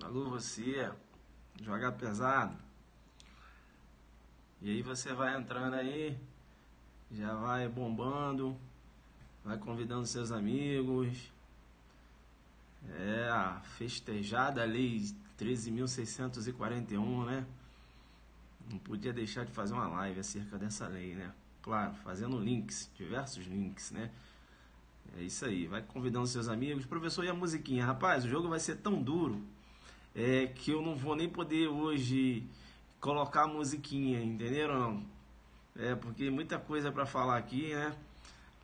Alô, você, joga pesado. E aí você vai entrando aí, já vai bombando, vai convidando seus amigos. É a festejada lei 13.641, né? Não podia deixar de fazer uma live acerca dessa lei, né? Claro, fazendo links, diversos links, né? É isso aí, vai convidando seus amigos. Professor, e a musiquinha? Rapaz, o jogo vai ser tão duro que eu não vou nem poder hoje colocar a musiquinha, entenderam? Não? Porque muita coisa para falar aqui, né?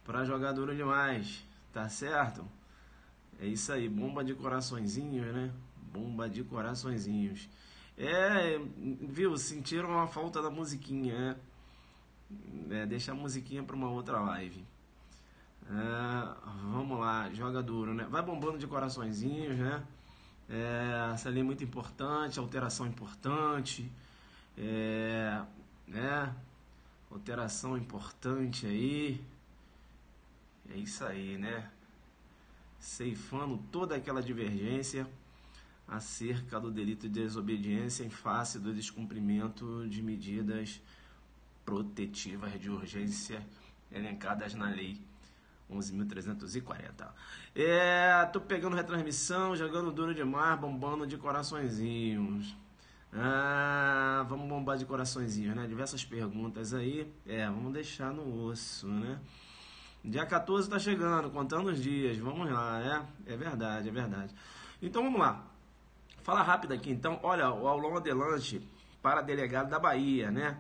Para jogar duro demais, tá certo? É isso aí, bomba de coraçõezinhos, né? Bomba de coraçõezinhos. Viu? Sentiram a falta da musiquinha, né? Deixa a musiquinha para uma outra live. Vamos lá, joga duro, né? Vai bombando de coraçõezinhos, né? Essa lei é muito importante, alteração importante, né? Alteração importante aí. É isso aí, né? Ceifando toda aquela divergência acerca do delito de desobediência em face do descumprimento de medidas protetivas de urgência elencadas na lei 11.340. Tô pegando retransmissão, jogando duro demais, bombando de coraçõezinhos. Vamos bombar de coraçõezinhos, né? Diversas perguntas aí. Vamos deixar no osso, né? Dia 14 tá chegando, contando os dias. Vamos lá, né? É verdade, é verdade. Então vamos lá. Fala rápido aqui, então. Olha, o aulão adelante para delegado da Bahia, né?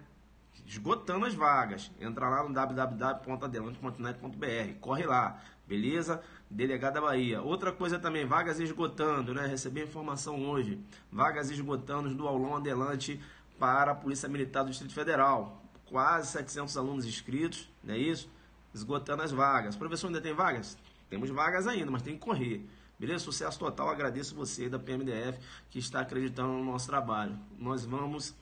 Esgotando as vagas. Entra lá no www.adelante.net.br. Corre lá, beleza? Delegado da Bahia. Outra coisa também, vagas esgotando, né? Recebi a informação hoje. Vagas esgotando do aulão adelante para a Polícia Militar do Distrito Federal. Quase 700 alunos inscritos, não é isso? Esgotando as vagas. Professor, ainda tem vagas? Temos vagas ainda, mas tem que correr. Beleza? Sucesso total. Agradeço você da PMDF que está acreditando no nosso trabalho. Nós vamos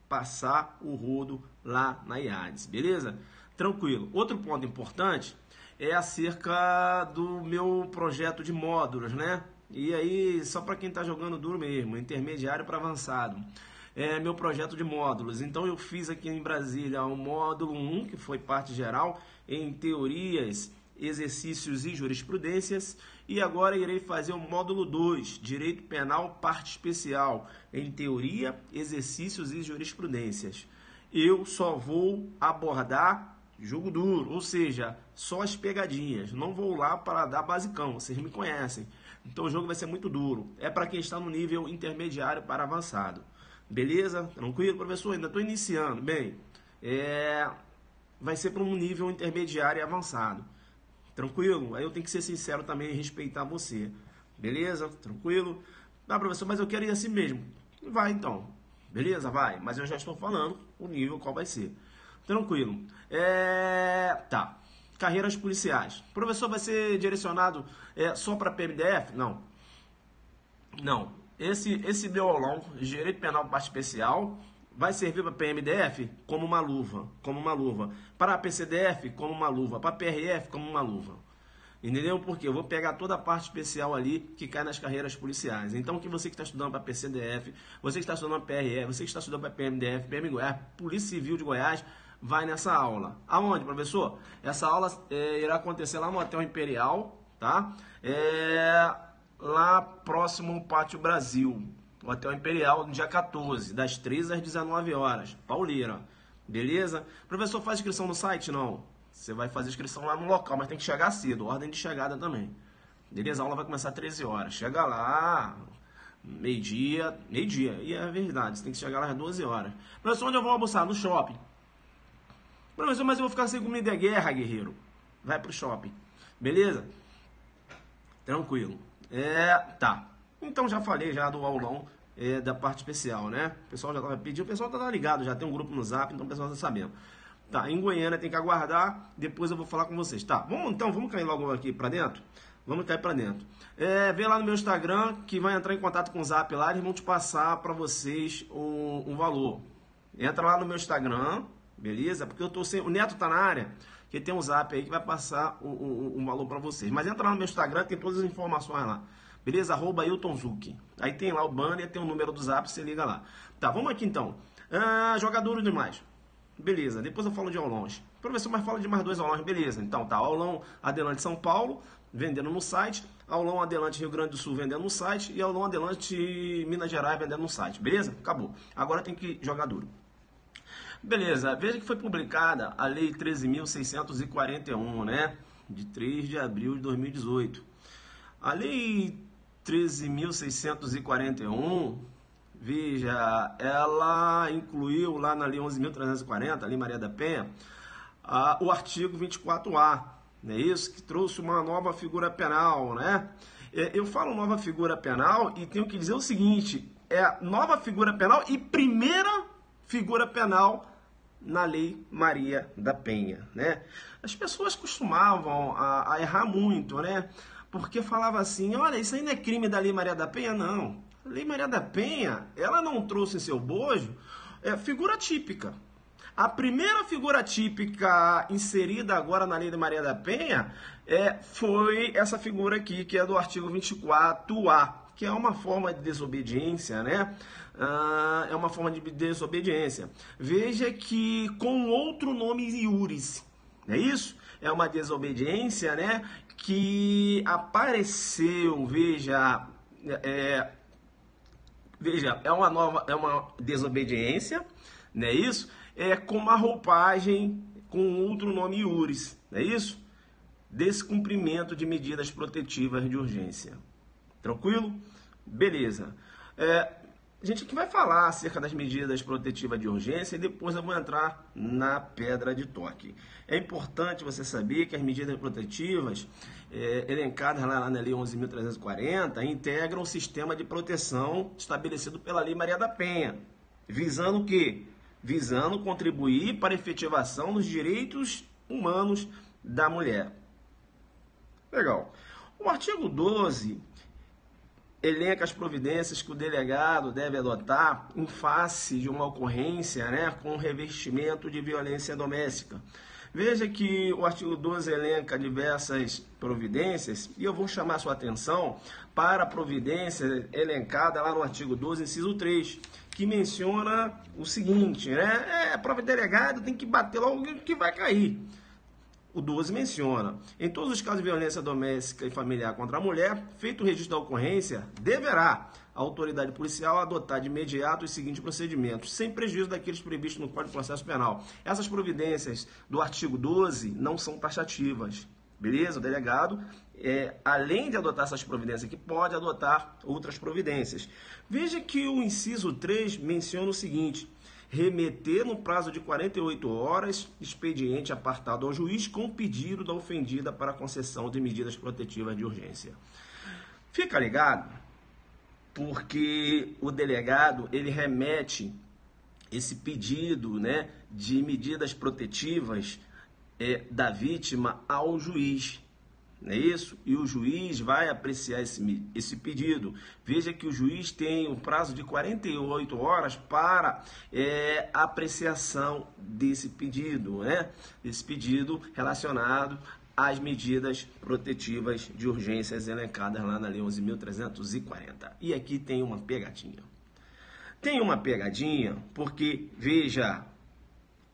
passar o rodo lá na IADES, beleza? Tranquilo. Outro ponto importante é acerca do meu projeto de módulos, né? E aí, só para quem está jogando duro mesmo, intermediário para avançado. Meu projeto de módulos. Então eu fiz aqui em Brasília o módulo 1, que foi parte geral, em teorias, exercícios e jurisprudências, e agora irei fazer o módulo 2, direito penal, parte especial, em teoria, exercícios e jurisprudências. Eu só vou abordar jogo duro, ou seja, só as pegadinhas, não vou lá para dar basicão, vocês me conhecem. Então o jogo vai ser muito duro, é para quem está no nível intermediário para avançado. Beleza? Tranquilo, professor? Ainda estou iniciando. Bem, vai ser para um nível intermediário e avançado. Tranquilo? Aí eu tenho que ser sincero também e respeitar você. Beleza? Tranquilo? Professor, mas eu quero ir assim mesmo. Vai então. Beleza? Vai. Mas eu já estou falando o nível qual vai ser. Tranquilo. Tá. Carreiras policiais. Professor, vai ser direcionado só para PMDF? Não. Não. Esse meu aulão, Direito Penal Parte Especial, vai servir para PMDF como uma luva, para a PCDF como uma luva, para a PRF como uma luva. Entendeu? Porque eu vou pegar toda a parte especial ali que cai nas carreiras policiais. Então, que você que está estudando para PCDF, você que está estudando para PRF, você que está estudando para PMDF, PM Goiás, Polícia Civil de Goiás, vai nessa aula. Aonde, professor? Essa aula irá acontecer lá no Hotel Imperial, tá? Lá próximo ao Pátio Brasil, o Hotel Imperial, no dia 14, das 13 às 19 horas, Pauleira, beleza? Professor, faz inscrição no site? Não, você vai fazer inscrição lá no local, mas tem que chegar cedo, ordem de chegada também, beleza? A aula vai começar às 13 horas, chega lá, meio-dia, e é verdade, você tem que chegar lá às 12 horas. Professor, onde eu vou almoçar? No shopping. Professor, mas eu vou ficar sem comida, é guerra, guerreiro. Vai pro shopping, beleza? Tranquilo. Tá. Então já falei já do aulão da parte especial, né? O pessoal já estava pedindo, o pessoal tá ligado, já tem um grupo no Zap, então o pessoal tá sabendo. Tá, em Goiânia tem que aguardar, depois eu vou falar com vocês. Tá, vamos cair logo aqui pra dentro? Vamos cair pra dentro. Vem lá no meu Instagram, que vai entrar em contato com o Zap lá, eles vão te passar pra vocês um valor. Entra lá no meu Instagram, beleza? Porque eu tô sem... O Neto tá na área, que tem um Zap aí que vai passar um valor pra vocês. Mas entra lá no meu Instagram, tem todas as informações lá. beleza? @AiltonZuc. Aí tem lá o banner, tem o número do zap, você liga lá. Tá, vamos aqui então. Jogadores demais. Beleza, depois eu falo de aulões. Professor, mas fala de mais 2 aulões. Beleza, então tá. Aulão Adelante São Paulo, vendendo no site. Aulão Adelante Rio Grande do Sul, vendendo no site. E Aulão Adelante Minas Gerais, vendendo no site. Beleza? Acabou. Agora tem que jogar duro. Beleza, veja que foi publicada a Lei 13.641, né? De 3 de abril de 2018. A Lei 13.641... veja, ela incluiu lá na Lei 11.340, a Lei Maria da Penha, o artigo 24A, não é isso? Que trouxe uma nova figura penal, né? Eu falo nova figura penal e tenho que dizer o seguinte, é nova figura penal e primeira figura penal na Lei Maria da Penha, né? As pessoas costumavam a errar muito, né? Porque falava assim, olha, isso aí não é crime da Lei Maria da Penha, não. A Lei Maria da Penha, ela não trouxe em seu bojo figura típica. A primeira figura típica inserida agora na Lei de Maria da Penha foi essa figura aqui, que é do artigo 24A, que é uma forma de desobediência, né? É uma forma de desobediência. Veja que com outro nome iuris, não é isso? É uma desobediência, né? Que apareceu, veja, é uma desobediência, não é isso? Com uma roupagem com outro nome iuris, não é isso? Descumprimento de medidas protetivas de urgência. Tranquilo? Beleza. A gente aqui vai falar acerca das medidas protetivas de urgência e depois eu vou entrar na pedra de toque. É importante você saber que as medidas protetivas, elencadas lá na Lei 11.340, integram o sistema de proteção estabelecido pela Lei Maria da Penha, visando o quê? Visando contribuir para a efetivação dos direitos humanos da mulher. Legal. O artigo 12 elenca as providências que o delegado deve adotar em face de uma ocorrência, né, com revestimento de violência doméstica. Veja que o artigo 12 elenca diversas providências e eu vou chamar a sua atenção para a providência elencada lá no artigo 12, inciso 3, que menciona o seguinte, né, prova de delegado tem que bater logo que vai cair. O 12 menciona, em todos os casos de violência doméstica e familiar contra a mulher, feito o registro da ocorrência, deverá a autoridade policial adotar de imediato os seguintes procedimentos, sem prejuízo daqueles previstos no Código de Processo Penal. Essas providências do artigo 12 não são taxativas, beleza? O delegado, além de adotar essas providências aqui, pode adotar outras providências. Veja que o inciso 3 menciona o seguinte, remeter no prazo de 48 horas expediente apartado ao juiz com pedido da ofendida para concessão de medidas protetivas de urgência. Fica ligado, porque o delegado ele remete esse pedido, né, de medidas protetivas da vítima ao juiz. Não é isso? E o juiz vai apreciar esse pedido. Veja que o juiz tem um prazo de 48 horas para apreciação desse pedido, né? Esse pedido relacionado às medidas protetivas de urgências elencadas lá na Lei 11.340. E aqui tem uma pegadinha. Tem uma pegadinha porque, veja,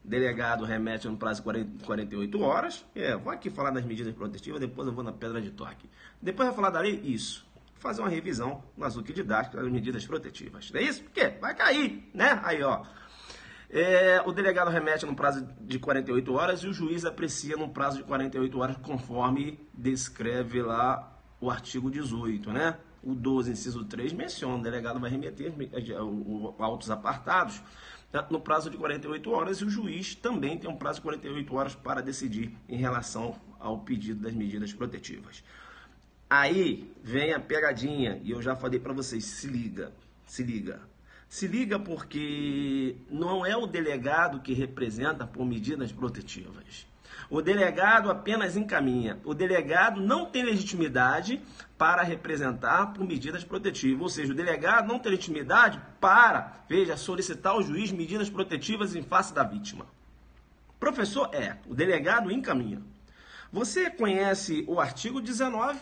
delegado remete no prazo de 48 horas. Vou aqui falar das medidas protetivas, depois eu vou na pedra de toque. Depois eu vou falar da lei, isso. Vou fazer uma revisão no Azuki didático das medidas protetivas. Não é isso? Porque vai cair, né? Aí, ó. O delegado remete no prazo de 48 horas e o juiz aprecia no prazo de 48 horas, conforme descreve lá o artigo 18, né? O 12, inciso 3, menciona, o delegado vai remeter autos apartados no prazo de 48 horas e o juiz também tem um prazo de 48 horas para decidir em relação ao pedido das medidas protetivas. Aí vem a pegadinha e eu já falei para vocês, se liga. Se liga porque não é o delegado que representa por medidas protetivas. O delegado apenas encaminha. O delegado não tem legitimidade para representar por medidas protetivas. Ou seja, o delegado não tem legitimidade para, veja, solicitar ao juiz medidas protetivas em face da vítima. Professor, o delegado encaminha. Você conhece o artigo 19,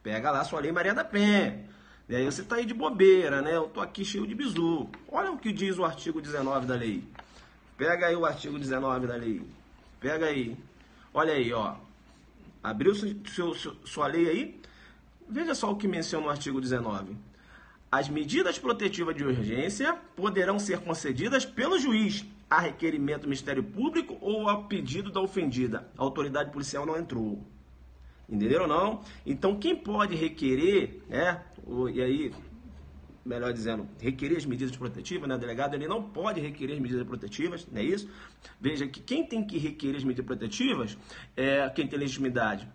Pega lá a sua Lei Maria da Penha. E aí você tá aí de bobeira, né? Eu tô aqui cheio de bizu. Olha o que diz o artigo 19 da lei. Pega aí o artigo 19 da lei. Pega aí. Olha aí, ó. Abriu sua lei aí? Veja só o que menciona o artigo 19. As medidas protetivas de urgência poderão ser concedidas pelo juiz a requerimento do Ministério Público ou a pedido da ofendida. A autoridade policial não entrou. Entenderam ou não? Então, quem pode requerer, né? E aí, melhor dizendo, requerer as medidas protetivas, né? O delegado ele não pode requerer as medidas protetivas, não é isso? Veja que quem tem que requerer as medidas protetivas é quem tem legitimidade,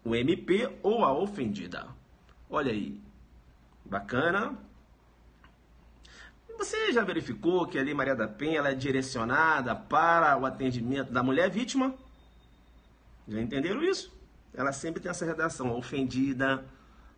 o MP ou a ofendida. Olha aí, bacana. Você já verificou que a Lei Maria da Penha ela é direcionada para o atendimento da mulher vítima? Já entenderam isso? Ela sempre tem essa redação, ofendida,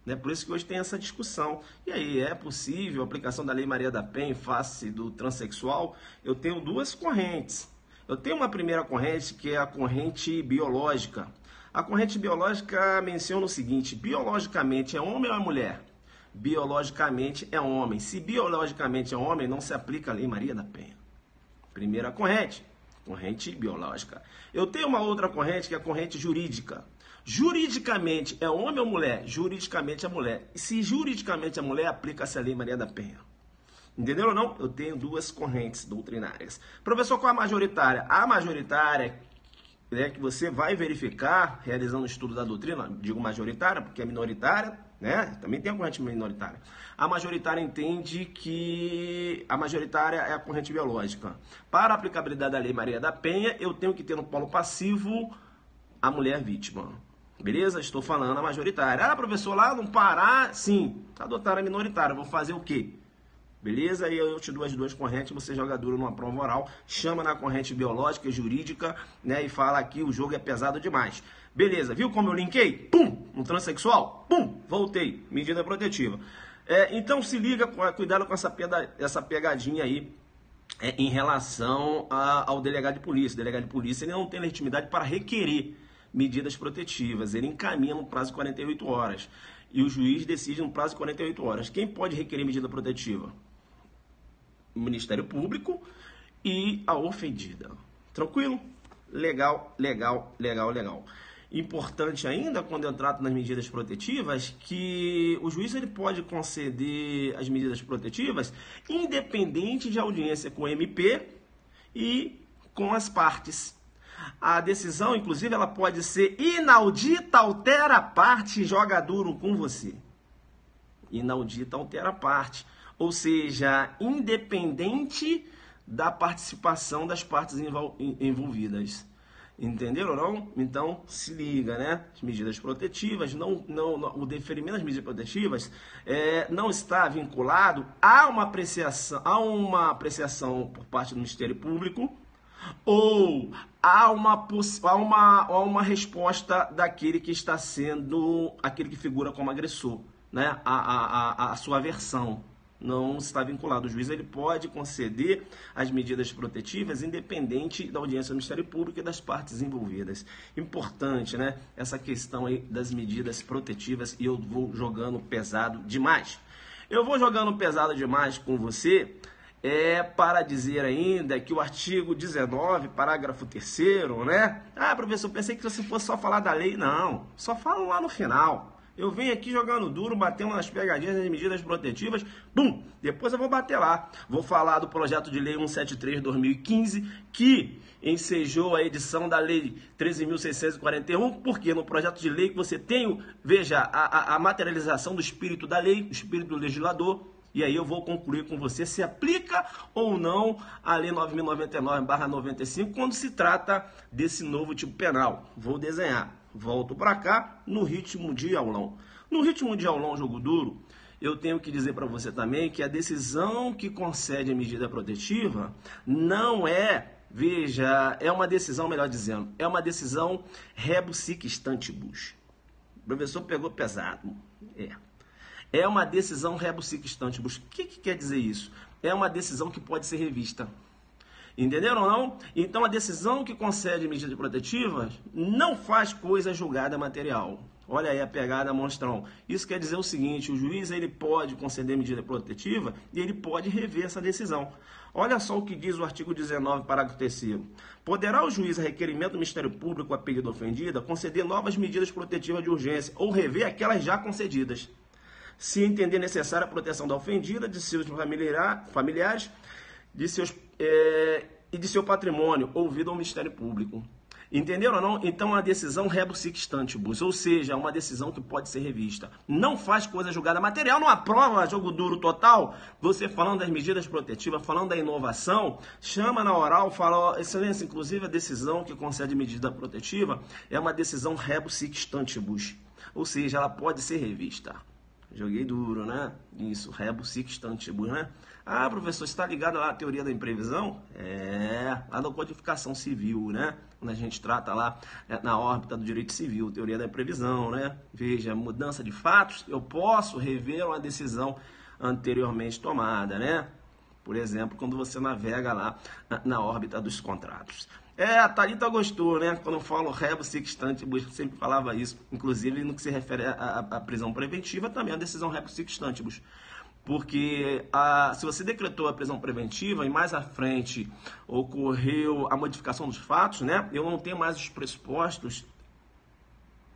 né? Por isso que hoje tem essa discussão. E aí, é possível a aplicação da Lei Maria da Penha em face do transexual? Eu tenho duas correntes. Eu tenho uma primeira corrente que é a corrente biológica. A corrente biológica menciona o seguinte: biologicamente é homem ou é mulher? Biologicamente é homem. Se biologicamente é homem, não se aplica a Lei Maria da Penha. Primeira corrente, corrente biológica. Eu tenho uma outra corrente que é a corrente jurídica. Juridicamente é homem ou mulher? Juridicamente é mulher. E se juridicamente é mulher, aplica-se a Lei Maria da Penha. Entenderam ou não? Eu tenho duas correntes doutrinárias. Professor, qual a majoritária? A majoritária é que você vai verificar, realizando o estudo da doutrina, digo majoritária porque é minoritária, né? Também tem a corrente minoritária. A majoritária entende que a majoritária é a corrente biológica. Para a aplicabilidade da Lei Maria da Penha, eu tenho que ter no polo passivo a mulher vítima. Beleza? Estou falando a majoritária. Ah, professor, lá no Pará, sim, adotaram a minoritária. Vou fazer o quê? Beleza? E eu te dou as duas correntes, você joga duro numa prova oral, chama na corrente biológica, jurídica, né? E fala que o jogo é pesado demais. Beleza, viu como eu linkei? Pum! No transexual? Pum! Voltei. Medida protetiva. Então se liga, cuidado com essa pegadinha aí. Em relação ao delegado de polícia. O delegado de polícia ele não tem legitimidade para requerer medidas protetivas. Ele encaminha no prazo de 48 horas. E o juiz decide no prazo de 48 horas. Quem pode requerer medida protetiva? O Ministério Público e a ofendida. Tranquilo? Legal, legal, legal, legal. Importante ainda, quando eu trato nas medidas protetivas, que o juiz ele pode conceder as medidas protetivas independente de audiência com o MP e com as partes. A decisão, inclusive, ela pode ser inaudita, altera a parte e joga duro com você. Inaudita, altera a parte. Ou seja, independente da participação das partes envolvidas. Entenderam ou não? Então, se liga, né? As medidas protetivas, o deferimento das medidas protetivas não está vinculado a uma apreciação por parte do Ministério Público ou a uma resposta daquele que está sendo, aquele que figura como agressor, né? A sua versão. Não está vinculado. O juiz ele pode conceder as medidas protetivas independente da audiência do Ministério Público e das partes envolvidas. Importante, né? Essa questão aí das medidas protetivas e eu vou jogando pesado demais. Eu vou jogando pesado demais com você para dizer ainda que o artigo 19, parágrafo 3º, né? Ah, professor, pensei que você fosse só falar da lei. Não, só falo lá no final. Eu venho aqui jogando duro, batendo nas pegadinhas das medidas protetivas, bum! Depois eu vou bater lá. Vou falar do projeto de lei 173/2015, que ensejou a edição da lei 13.641, porque no projeto de lei que você tem, veja, a materialização do espírito da lei, o espírito do legislador, e aí eu vou concluir com você se aplica ou não a lei 9.099/95 quando se trata desse novo tipo penal. Vou desenhar. Volto para cá no ritmo de aulão. No ritmo de aulão jogo duro, eu tenho que dizer para você também que a decisão que concede a medida protetiva não veja, é uma decisão, melhor dizendo, é uma decisão rebus sic stantibus. O professor pegou pesado. É uma decisão rebus sic stantibus. O que quer dizer isso? É uma decisão que pode ser revista. Entenderam ou não? Então, a decisão que concede medidas protetivas não faz coisa julgada material. Olha aí a pegada, monstrão. Isso quer dizer o seguinte, o juiz ele pode conceder medida protetiva e ele pode rever essa decisão. Olha só o que diz o artigo 19, parágrafo 3º. Poderá o juiz, a requerimento do Ministério Público, a pedido da ofendida, conceder novas medidas protetivas de urgência ou rever aquelas já concedidas, se entender necessária a proteção da ofendida, de seus familiares, de seus, e de seu patrimônio, ouvido ao Ministério Público. Entenderam ou não? Então, a decisão rebus sic stantibus, ou seja, é uma decisão que pode ser revista. Não faz coisa julgada material, não aprova jogo duro total. Você falando das medidas protetivas, falando da inovação, chama na oral, fala, excelência, inclusive a decisão que concede medida protetiva é uma decisão rebus sic stantibus, ou seja, ela pode ser revista. Joguei duro, né? Isso, rebus sic stantibus, né? Ah, professor, está ligado lá à teoria da imprevisão? Lá da codificação civil, né? Quando a gente trata lá na órbita do direito civil, teoria da imprevisão, né? Veja, mudança de fatos, eu posso rever uma decisão anteriormente tomada, né? Por exemplo, quando você navega lá na órbita dos contratos. A Thalita gostou, né? Quando eu falo rebus sic stantibus, eu sempre falava isso. Inclusive, no que se refere à prisão preventiva, também a decisão rebus sic stantibus. Porque se você decretou a prisão preventiva e mais à frente ocorreu a modificação dos fatos, né? Eu não tenho mais os pressupostos,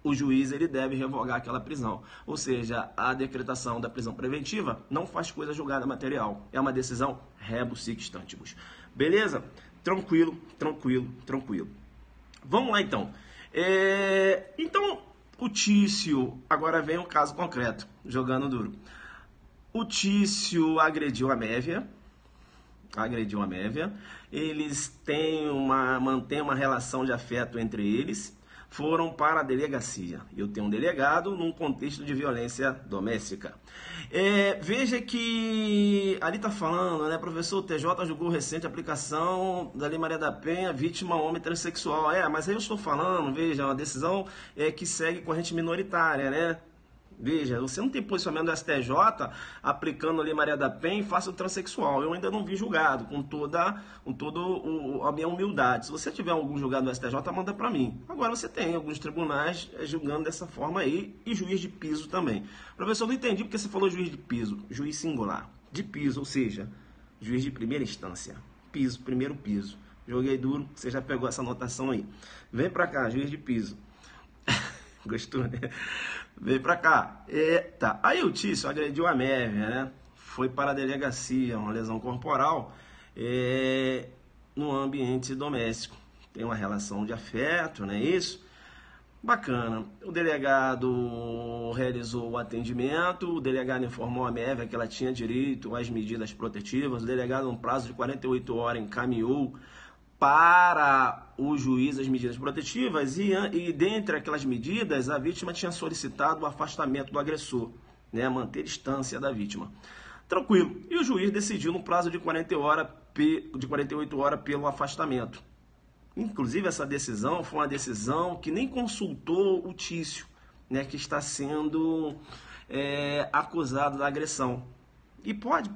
o juiz ele deve revogar aquela prisão. Ou seja, a decretação da prisão preventiva não faz coisa julgada material. É uma decisão rebus sic stantibus. Beleza? Tranquilo, tranquilo, tranquilo. Vamos lá, então. Então, o Tício, agora vem um caso concreto, jogando duro. O Tício agrediu a Mévia, eles mantêm uma relação de afeto entre eles, foram para a delegacia. Eu tenho um delegado num contexto de violência doméstica. Veja que ali está falando, né, professor, o TJ julgou recente aplicação da Lei Maria da Penha, vítima homem transexual. Mas aí eu estou falando, veja, uma decisão que segue corrente minoritária, né? Veja, você não tem posicionamento do STJ aplicando a Lei Maria da Penha em face do transexual. Eu ainda não vi julgado, com toda a minha humildade. Se você tiver algum julgado do STJ, manda para mim. Agora você tem alguns tribunais julgando dessa forma aí e juiz de piso também. Professor, eu não entendi porque você falou juiz de piso, juiz singular. De piso, ou seja, juiz de primeira instância. Piso, primeiro piso. Joguei duro, você já pegou essa anotação aí. Vem para cá, juiz de piso. Gostou, né? Vem pra cá. Tá. Aí o Tício agrediu a Mévia, né? Foi para a delegacia, uma lesão corporal no ambiente doméstico. Tem uma relação de afeto, não é isso? Bacana. O delegado realizou o atendimento, o delegado informou a Mévia que ela tinha direito às medidas protetivas, o delegado, no prazo de 48 horas, encaminhou para o juiz as medidas protetivas e dentre aquelas medidas, a vítima tinha solicitado o afastamento do agressor, né, manter distância da vítima. Tranquilo. E o juiz decidiu no prazo de 48 horas pelo afastamento. Inclusive, essa decisão foi uma decisão que nem consultou o Tício, né, que está sendo acusado da agressão. E pode,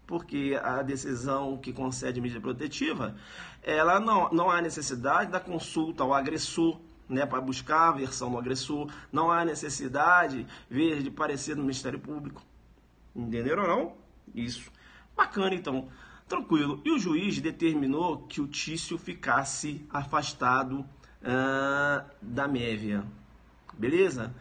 porque a decisão que concede medida protetiva, ela não há necessidade da consulta ao agressor, né, para buscar a versão do agressor, não há necessidade, veja, de parecer no Ministério Público. Entenderam ou não? Isso. Bacana, então. Tranquilo. E o juiz determinou que o Tício ficasse afastado da Mévia. Beleza?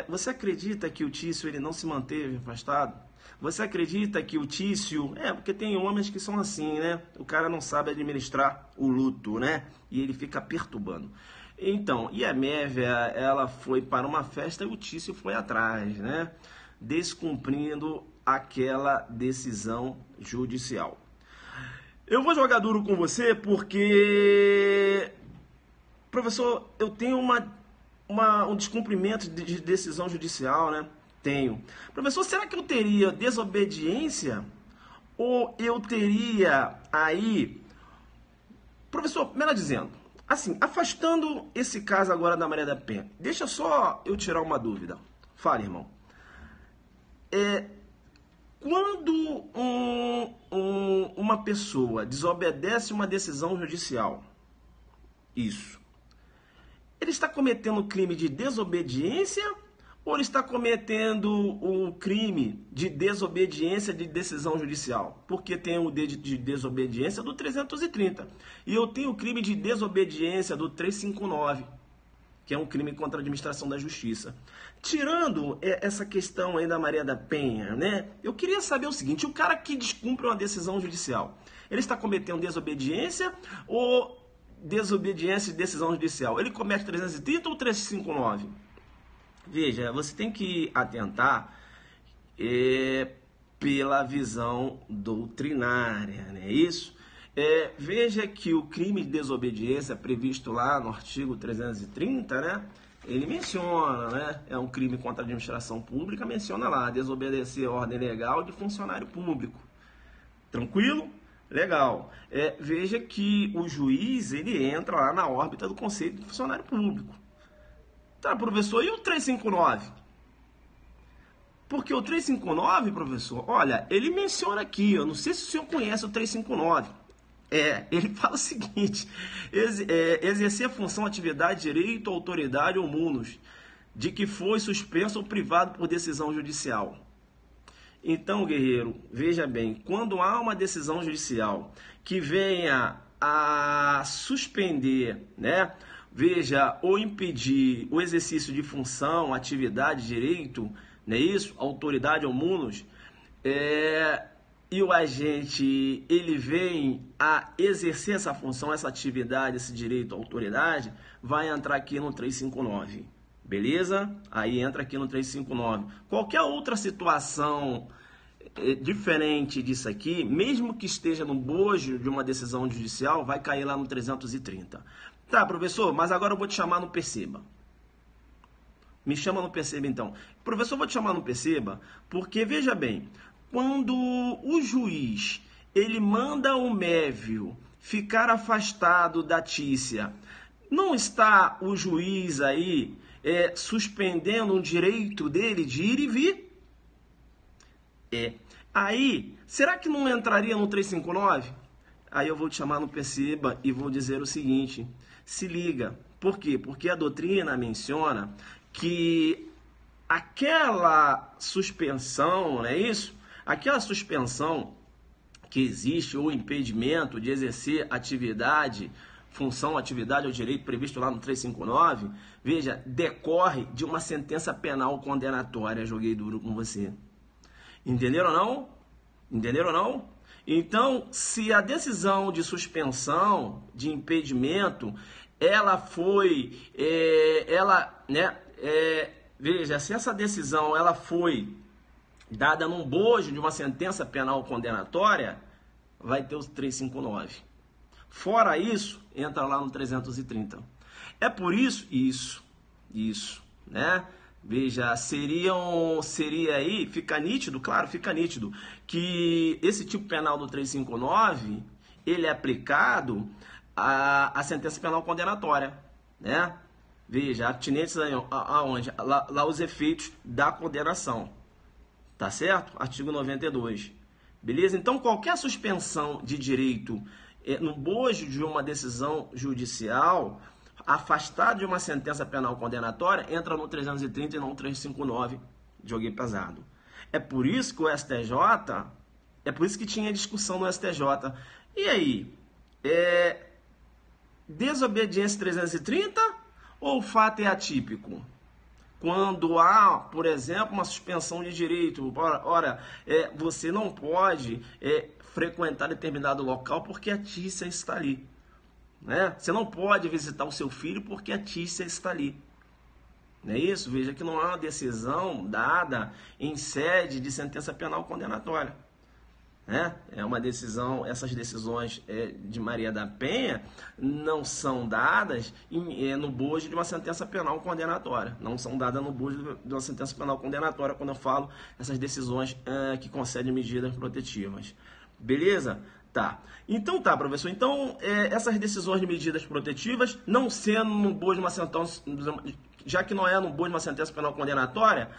Você acredita que o Tício ele não se manteve afastado? Você acredita que o Tício... porque tem homens que são assim, né? O cara não sabe administrar o luto, né? E ele fica perturbando. Então, e a Mévia, ela foi para uma festa e o Tício foi atrás, né? Descumprindo aquela decisão judicial. Eu vou jogar duro com você porque... Professor, eu tenho um descumprimento de decisão judicial, né? Tenho. Professor, será que eu teria desobediência? Ou eu teria aí... Professor, melhor dizendo, assim, afastando esse caso agora da Maria da Penha, deixa só eu tirar uma dúvida. Fala, irmão. Quando uma pessoa desobedece uma decisão judicial, isso, Ele está cometendo crime de desobediência ou ele está cometendo o crime de desobediência de decisão judicial? Porque tem o de desobediência do 330 e eu tenho o crime de desobediência do 359, que é um crime contra a administração da justiça. Tirando essa questão aí da Maria da Penha, né? Eu queria saber o seguinte: o cara que descumpre uma decisão judicial, ele está cometendo desobediência ou desobediência de decisão judicial? Ele comete 330 ou 359? Veja, você tem que atentar pela visão doutrinária, não é isso? Veja que o crime de desobediência previsto lá no artigo 330, né? Ele menciona, né? É um crime contra a administração pública, menciona lá, desobedecer a ordem legal de funcionário público. Tranquilo? Legal. Veja que o juiz, ele entra lá na órbita do conceito de funcionário público. Tá, professor, e o 359? Porque o 359, professor, olha, ele menciona aqui, eu não sei se o senhor conhece o 359. Ele fala o seguinte: exercer a função, atividade, direito, autoridade ou munus, de que foi suspenso ou privado por decisão judicial. Então, guerreiro, veja bem, quando há uma decisão judicial que venha a suspender, né? Veja, ou impedir o exercício de função, atividade, direito, não é isso? Autoridade ou munus, e o agente, ele vem a exercer essa função, essa atividade, esse direito, autoridade, vai entrar aqui no 359, beleza? Aí entra aqui no 359. Qualquer outra situação diferente disso aqui, mesmo que esteja no bojo de uma decisão judicial, vai cair lá no 330. Tá, professor, mas agora eu vou te chamar no Perceba. Me chama no Perceba, então. Professor, eu vou te chamar no Perceba porque, veja bem, quando o juiz, ele manda o Mévio ficar afastado da Tícia, não está o juiz aí suspendendo o direito dele de ir e vir? Aí, será que não entraria no 359? Aí eu vou te chamar no Perceba e vou dizer o seguinte: se liga. Por quê? Porque a doutrina menciona que aquela suspensão, não é isso? Aquela suspensão que existe, ou impedimento de exercer atividade, função, atividade ou direito previsto lá no 359, veja, decorre de uma sentença penal condenatória. Joguei duro com você. Entenderam ou não? Entenderam ou não? Então, se a decisão de suspensão, de impedimento, ela foi, veja, se essa decisão ela foi dada num bojo de uma sentença penal condenatória, vai ter os 359. Fora isso, entra lá no 330. É por isso, né? Veja, seria aí, fica nítido, claro, fica nítido, que esse tipo penal do 359, ele é aplicado à sentença penal condenatória, né? Veja, atinentes aonde? Lá os efeitos da condenação, tá certo? Artigo 92, beleza? Então, qualquer suspensão de direito no bojo de uma decisão judicial, afastado de uma sentença penal condenatória, entra no 330 e não no 359, joguei pesado. É por isso que o STJ, é por isso que tinha discussão no STJ. E aí, desobediência 330 ou o fato é atípico? Quando há, por exemplo, uma suspensão de direito, você não pode frequentar determinado local porque a Tícia está ali. Né? Você não pode visitar o seu filho porque a Tícia está ali. Não é isso? Veja que não há uma decisão dada em sede de sentença penal condenatória. Né? É uma decisão, essas decisões de Maria da Penha não são dadas no bojo de uma sentença penal condenatória. Não são dadas no bojo de uma sentença penal condenatória quando eu falo essas decisões que concedem medidas protetivas. Beleza? Tá. Então tá, professor. Então, essas decisões de medidas protetivas, não sendo no bojo de uma sentença, já que não é no bojo de uma sentença penal condenatória,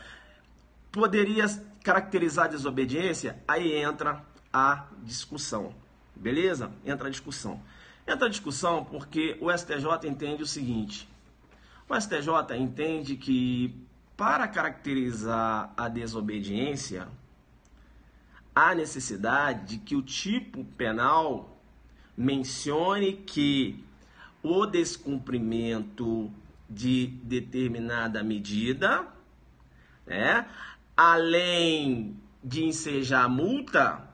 poderia caracterizar a desobediência? Aí entra a discussão. Beleza? Entra a discussão. Entra a discussão porque o STJ entende o seguinte: O STJ entende que para caracterizar a desobediência, há necessidade de que o tipo penal mencione que o descumprimento de determinada medida, né, além de ensejar multa,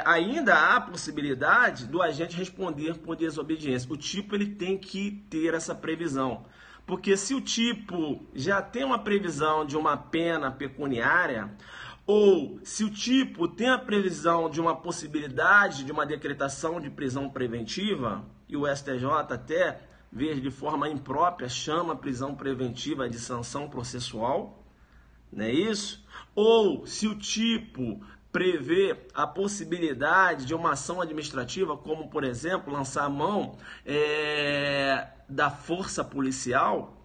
ainda há possibilidade do agente responder por desobediência. O tipo ele tem que ter essa previsão. Porque se o tipo já tem uma previsão de uma pena pecuniária, ou se o tipo tem a previsão de uma possibilidade de uma decretação de prisão preventiva, e o STJ até, de forma imprópria, chama a prisão preventiva de sanção processual, não é isso? Ou se o tipo prevê a possibilidade de uma ação administrativa, como, por exemplo, lançar a mão da força policial,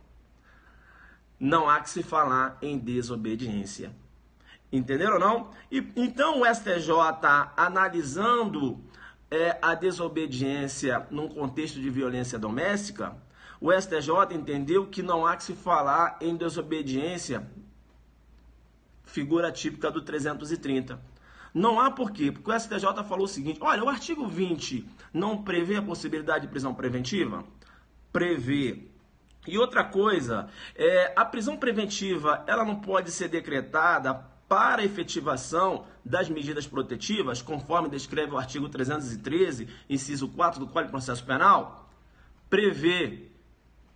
não há que se falar em desobediência. Entenderam ou não? Então o STJ, analisando a desobediência num contexto de violência doméstica, o STJ entendeu que não há que se falar em desobediência, figura típica do 330. Não há por quê? Porque o STJ falou o seguinte: olha, o artigo 20 não prevê a possibilidade de prisão preventiva? Prevê. E outra coisa, a prisão preventiva ela não pode ser decretada para efetivação das medidas protetivas, conforme descreve o artigo 313, inciso 4 do Código de Processo Penal? Prevê.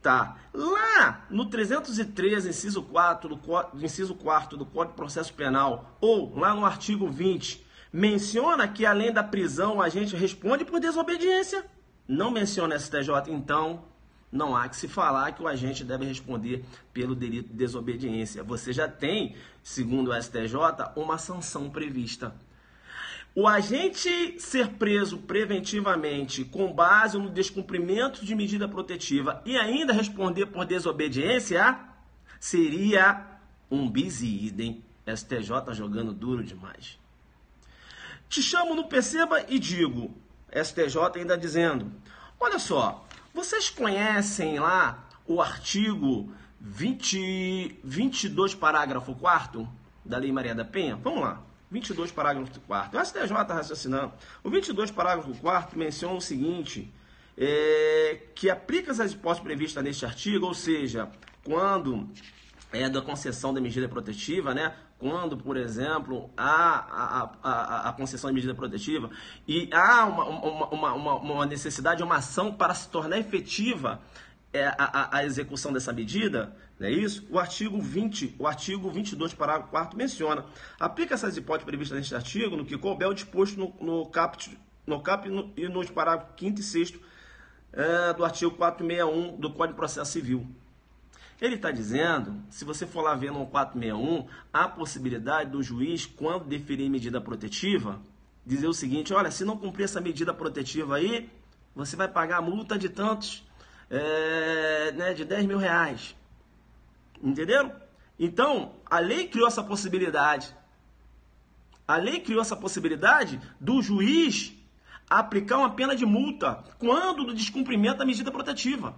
Tá. Lá no 313, inciso 4 do Código de Processo Penal, ou lá no artigo 20, menciona que além da prisão o agente responde por desobediência. Não menciona STJ, então não há que se falar que o agente deve responder pelo delito de desobediência. Você já tem, segundo o STJ, uma sanção prevista. O agente ser preso preventivamente com base no descumprimento de medida protetiva e ainda responder por desobediência seria um bis in idem. STJ jogando duro demais. Te chamo no Perceba e digo, STJ ainda dizendo, olha só, vocês conhecem lá o artigo 22, parágrafo 4º da Lei Maria da Penha? Vamos lá. 22, parágrafo 4º. O STJ está raciocinando. O 22, parágrafo 4º menciona o seguinte, que aplica as hipóteses previstas neste artigo, ou seja, quando da concessão da medida protetiva, né? Quando, por exemplo, há a concessão de medida protetiva e há uma necessidade de uma ação para se tornar efetiva a execução dessa medida, não é isso? O artigo 22, parágrafo 4º menciona, aplica essas hipóteses previstas neste artigo no que couber o disposto no caput e nos parágrafos 5º e 6º do artigo 461 do Código de Processo Civil. Ele está dizendo, se você for lá ver no 461, há a possibilidade do juiz, quando deferir medida protetiva, dizer o seguinte, olha, se não cumprir essa medida protetiva aí, você vai pagar a multa de tantos, de 10 mil reais. Entenderam? Então, a lei criou essa possibilidade. A lei criou essa possibilidade do juiz aplicar uma pena de multa quando do descumprimento da medida protetiva.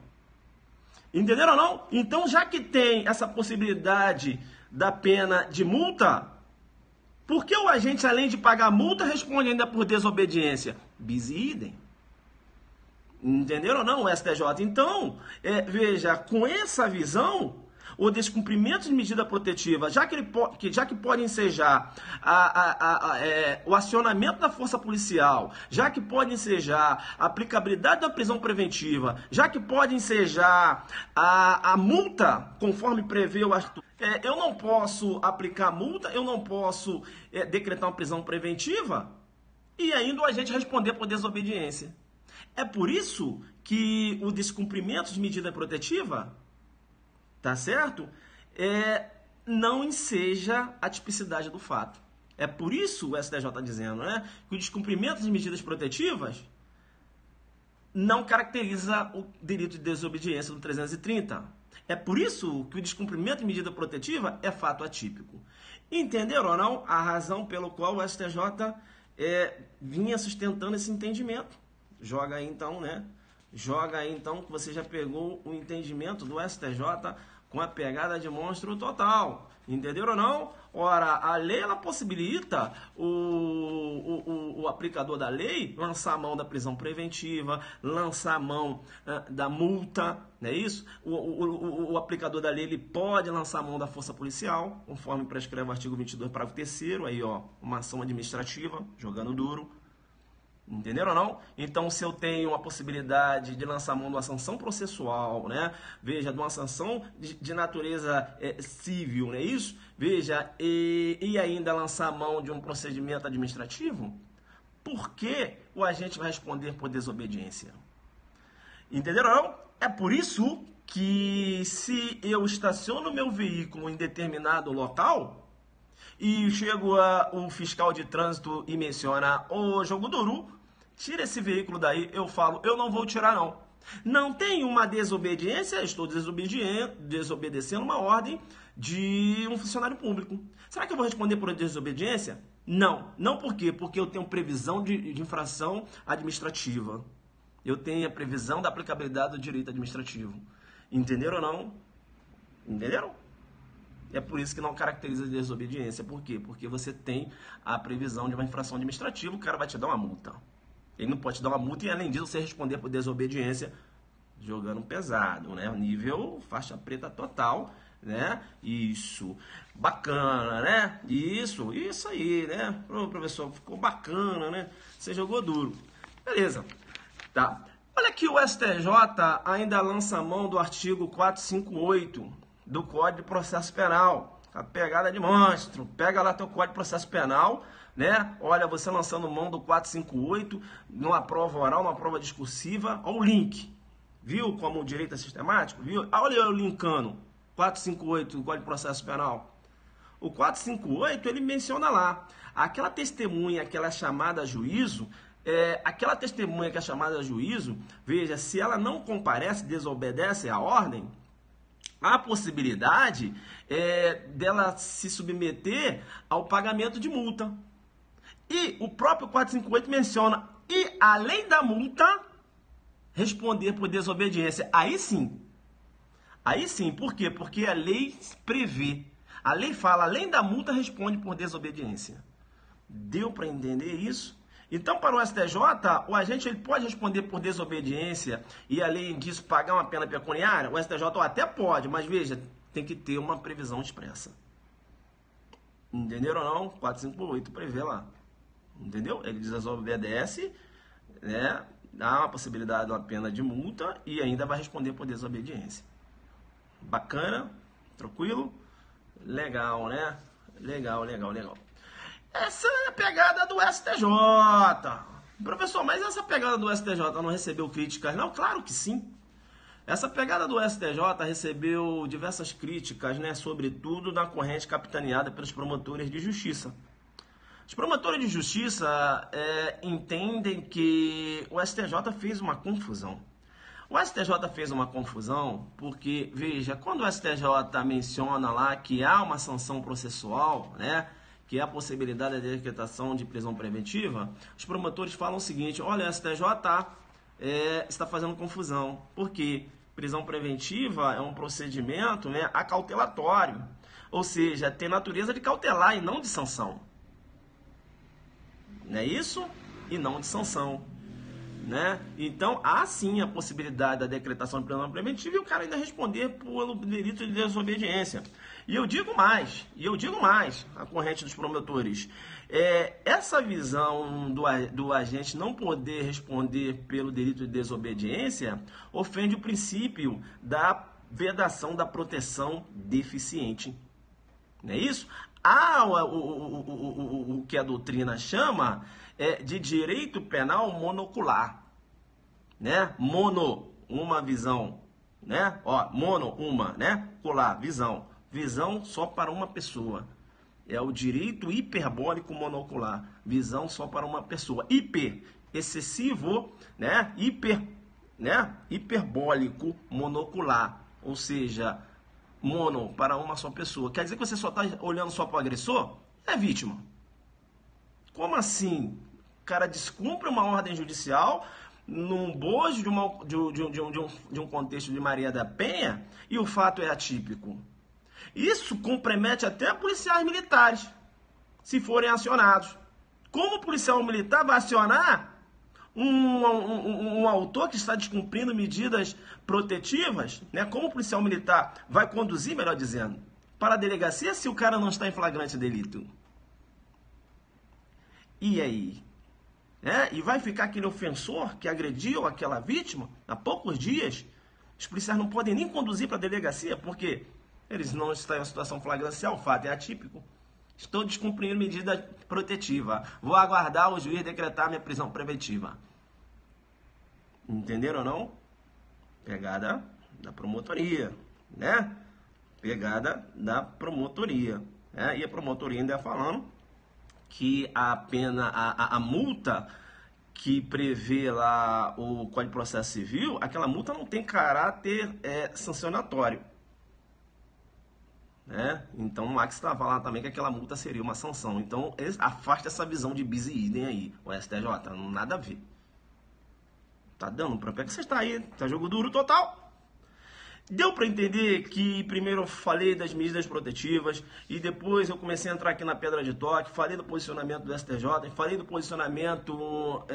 Entenderam ou não? Então, já que tem essa possibilidade da pena de multa, por que o agente, além de pagar a multa, responde ainda por desobediência? Bis in idem. Entenderam ou não, o STJ? Então, veja, com essa visão, o descumprimento de medida protetiva, já que pode ensejar o acionamento da força policial, já que pode ensejar a aplicabilidade da prisão preventiva, já que pode ensejar a multa, conforme prevê o artigo. Eu não posso aplicar multa, eu não posso decretar uma prisão preventiva e ainda o agente responder por desobediência. É por isso que o descumprimento de medida protetiva, tá certo? Não enseja a tipicidade do fato. É por isso o STJ está dizendo, né, que o descumprimento de medidas protetivas não caracteriza o delito de desobediência do 330. É por isso que o descumprimento de medida protetiva é fato atípico. Entenderam ou não a razão pelo qual o STJ vinha sustentando esse entendimento? Joga aí então, né, Joga aí então que você já pegou o entendimento do STJ com a pegada de monstro total. Entenderam ou não? Ora, a lei ela possibilita o aplicador da lei lançar a mão da prisão preventiva, lançar a mão da multa, não é isso? O aplicador da lei ele pode lançar a mão da força policial, conforme prescreve o artigo 22, parágrafo 3º, aí ó, uma ação administrativa, jogando duro. Entenderam ou não? Então, se eu tenho a possibilidade de lançar mão de uma sanção processual, né? Veja, de uma sanção de natureza civil, não é isso? Veja, e ainda lançar mão de um procedimento administrativo, por que o agente vai responder por desobediência? Entenderam ou não? É por isso que se eu estaciono meu veículo em determinado local e chego o fiscal de trânsito e menciona o jogo duro, tira esse veículo daí, eu falo, eu não vou tirar não. Não tem uma desobediência, estou desobedecendo uma ordem de um funcionário público. Será que eu vou responder por desobediência? Não. Não por quê? Porque eu tenho previsão de infração administrativa. Eu tenho a previsão da aplicabilidade do direito administrativo. Entenderam ou não? Entenderam? É por isso que não caracteriza desobediência. Por quê? Porque você tem a previsão de uma infração administrativa, o cara vai te dar uma multa. Ele não pode te dar uma multa e, além disso, você responder por desobediência jogando pesado, né? Nível faixa preta total, né? Isso. Bacana, né? Isso aí, né? Ô, professor, ficou bacana, né? Você jogou duro. Beleza. Tá. Olha que o STJ ainda lança a mão do artigo 458 do Código de Processo Penal. A pegada de monstro. Pega lá teu Código de Processo Penal, né? Olha, você lançando mão do 458 numa prova oral, numa prova discursiva. Olha o link. Viu como o direito é sistemático? Viu? Olha eu linkando. 458 do Código de Processo Penal. O 458, ele menciona lá. Aquela testemunha que ela é chamada a juízo, aquela testemunha que é chamada a juízo, veja, se ela não comparece, desobedece à ordem, há a possibilidade dela se submeter ao pagamento de multa. E o próprio 458 menciona, e além da multa, responder por desobediência. Aí sim, por quê? Porque a lei prevê. A lei fala, além da multa, responde por desobediência. Deu para entender isso? Então, para o STJ, o agente ele pode responder por desobediência e, além disso, pagar uma pena pecuniária? O STJ até pode, mas veja, tem que ter uma previsão expressa. Entenderam ou não? 458 prevê lá. Entendeu? Ele desobedece, né? Dá uma possibilidade de uma pena de multa e ainda vai responder por desobediência. Bacana? Tranquilo? Legal, né? Legal. Essa é a pegada do STJ. Professor, mas essa pegada do STJ não recebeu críticas? Não, claro que sim. Essa pegada do STJ recebeu diversas críticas, né? Sobretudo na corrente capitaneada pelos promotores de justiça. Os promotores de justiça entendem que o STJ fez uma confusão. O STJ fez uma confusão porque, veja, quando o STJ menciona lá que há uma sanção processual, né? Que é a possibilidade da decretação de prisão preventiva, os promotores falam o seguinte, olha, o STJ está fazendo confusão. Por quê? Prisão preventiva é um procedimento, né, acautelatório, ou seja, tem natureza de cautelar e não de sanção. Não é isso? E não de sanção. Né? Então, há sim a possibilidade da decretação de prisão preventiva e o cara ainda responder pelo delito de desobediência. E eu digo mais, a corrente dos promotores, essa visão do agente não poder responder pelo delito de desobediência ofende o princípio da vedação da proteção deficiente. Não é isso? Há o que a doutrina chama de direito penal monocular, né? Mono, uma visão, né? Ó, mono, uma, né? Cular, visão. Visão só para uma pessoa. É o direito hiperbólico monocular. Visão só para uma pessoa. Hiper, excessivo, né? Hiperbólico monocular. Ou seja, mono para uma só pessoa. Quer dizer que você só está olhando só para o agressor? É vítima. Como assim? O cara descumpre uma ordem judicial, num bojo de um contexto de Maria da Penha e o fato é atípico. Isso compromete até policiais militares, se forem acionados. Como o policial militar vai acionar um autor que está descumprindo medidas protetivas, né? Como o policial militar vai conduzir, melhor dizendo, para a delegacia se o cara não está em flagrante delito? E aí? E vai ficar aquele ofensor que agrediu aquela vítima há poucos dias? Os policiais não podem nem conduzir para a delegacia porque eles não estão em situação flagrancial, o fato é atípico. Estou descumprindo medida protetiva. Vou aguardar o juiz decretar minha prisão preventiva. Entenderam ou não? Pegada da promotoria, né? Pegada da promotoria. E a promotoria ainda falando que a pena, a multa que prevê lá o Código de Processo Civil, aquela multa não tem caráter sancionatório. Então o Max estava lá também que aquela multa seria uma sanção. Então afasta essa visão de bis e idem aí, o STJ, nada a ver. Tá dando pra pé que você está aí, tá jogo duro total. Deu para entender que primeiro eu falei das medidas protetivas e depois eu comecei a entrar aqui na pedra de toque, falei do posicionamento do STJ, falei do posicionamento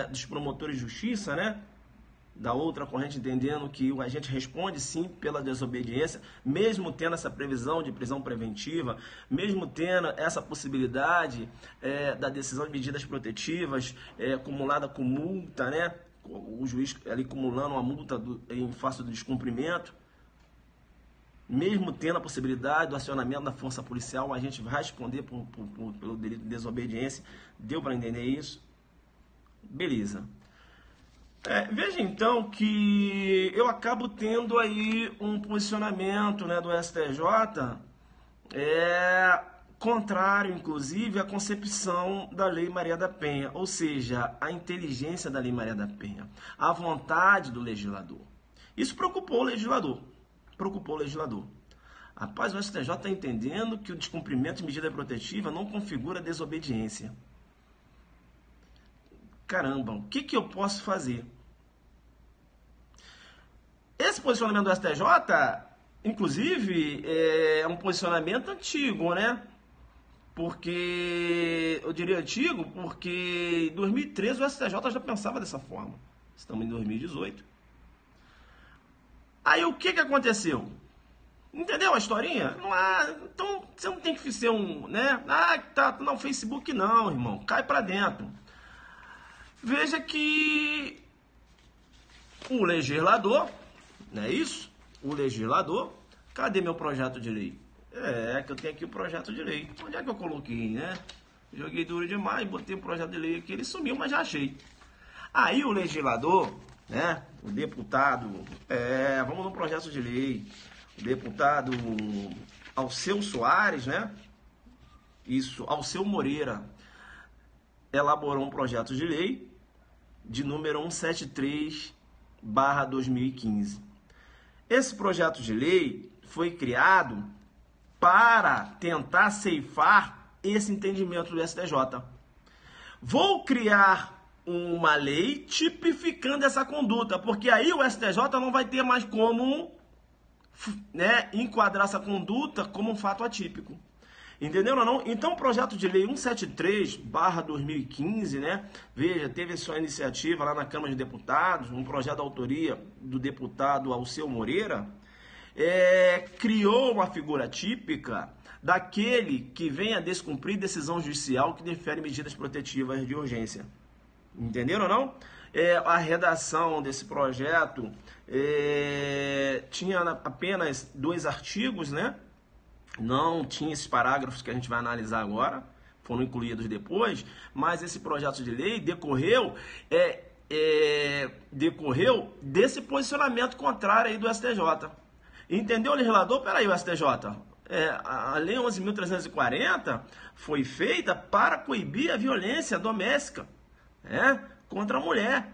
dos promotores de justiça, né? Da outra corrente, entendendo que o agente responde sim pela desobediência, mesmo tendo essa previsão de prisão preventiva, mesmo tendo essa possibilidade da decisão de medidas protetivas acumulada com multa, né? O juiz ali acumulando uma multa em face do descumprimento, mesmo tendo a possibilidade do acionamento da força policial, a gente vai responder pelo delito de desobediência. Deu para entender isso? Beleza. Veja então que eu acabo tendo aí um posicionamento, né, do STJ contrário, inclusive, à concepção da Lei Maria da Penha, ou seja, a inteligência da Lei Maria da Penha, a vontade do legislador. Isso preocupou o legislador. Rapaz, o STJ está entendendo que o descumprimento de medida protetiva não configura desobediência. Caramba, o que eu posso fazer? Esse posicionamento do STJ, inclusive, é um posicionamento antigo, né? Porque, eu diria antigo, porque em 2013 o STJ já pensava dessa forma. Estamos em 2018. Aí o que aconteceu? Entendeu a historinha? Então você não tem que ser né? Tá no Facebook não, irmão. Cai pra dentro. Veja que o legislador, não é isso? O legislador, cadê meu projeto de lei? Que eu tenho aqui o projeto de lei. Onde é que eu coloquei, né? Joguei duro demais, botei o projeto de lei aqui, ele sumiu, mas já achei. Aí o legislador, né? O deputado, vamos no projeto de lei. O deputado Alceu Soares, né? Isso, Alceu Moreira, elaborou um projeto de lei de número 173/2015. Esse projeto de lei foi criado para tentar ceifar esse entendimento do STJ. Vou criar uma lei tipificando essa conduta, porque aí o STJ não vai ter mais como, né, enquadrar essa conduta como um fato atípico. Entenderam ou não? Então, o projeto de lei 173/2015, né? Veja, teve sua iniciativa lá na Câmara de Deputados, um projeto de autoria do deputado Alceu Moreira, criou uma figura típica daquele que vem a descumprir decisão judicial que defere medidas protetivas de urgência. Entenderam ou não? A redação desse projeto tinha apenas 2 artigos, né? Não tinha esses parágrafos que a gente vai analisar agora, foram incluídos depois, mas esse projeto de lei decorreu desse posicionamento contrário aí do STJ. Entendeu, legislador? Peraí, o STJ. A Lei 11.340 foi feita para coibir a violência doméstica contra a mulher.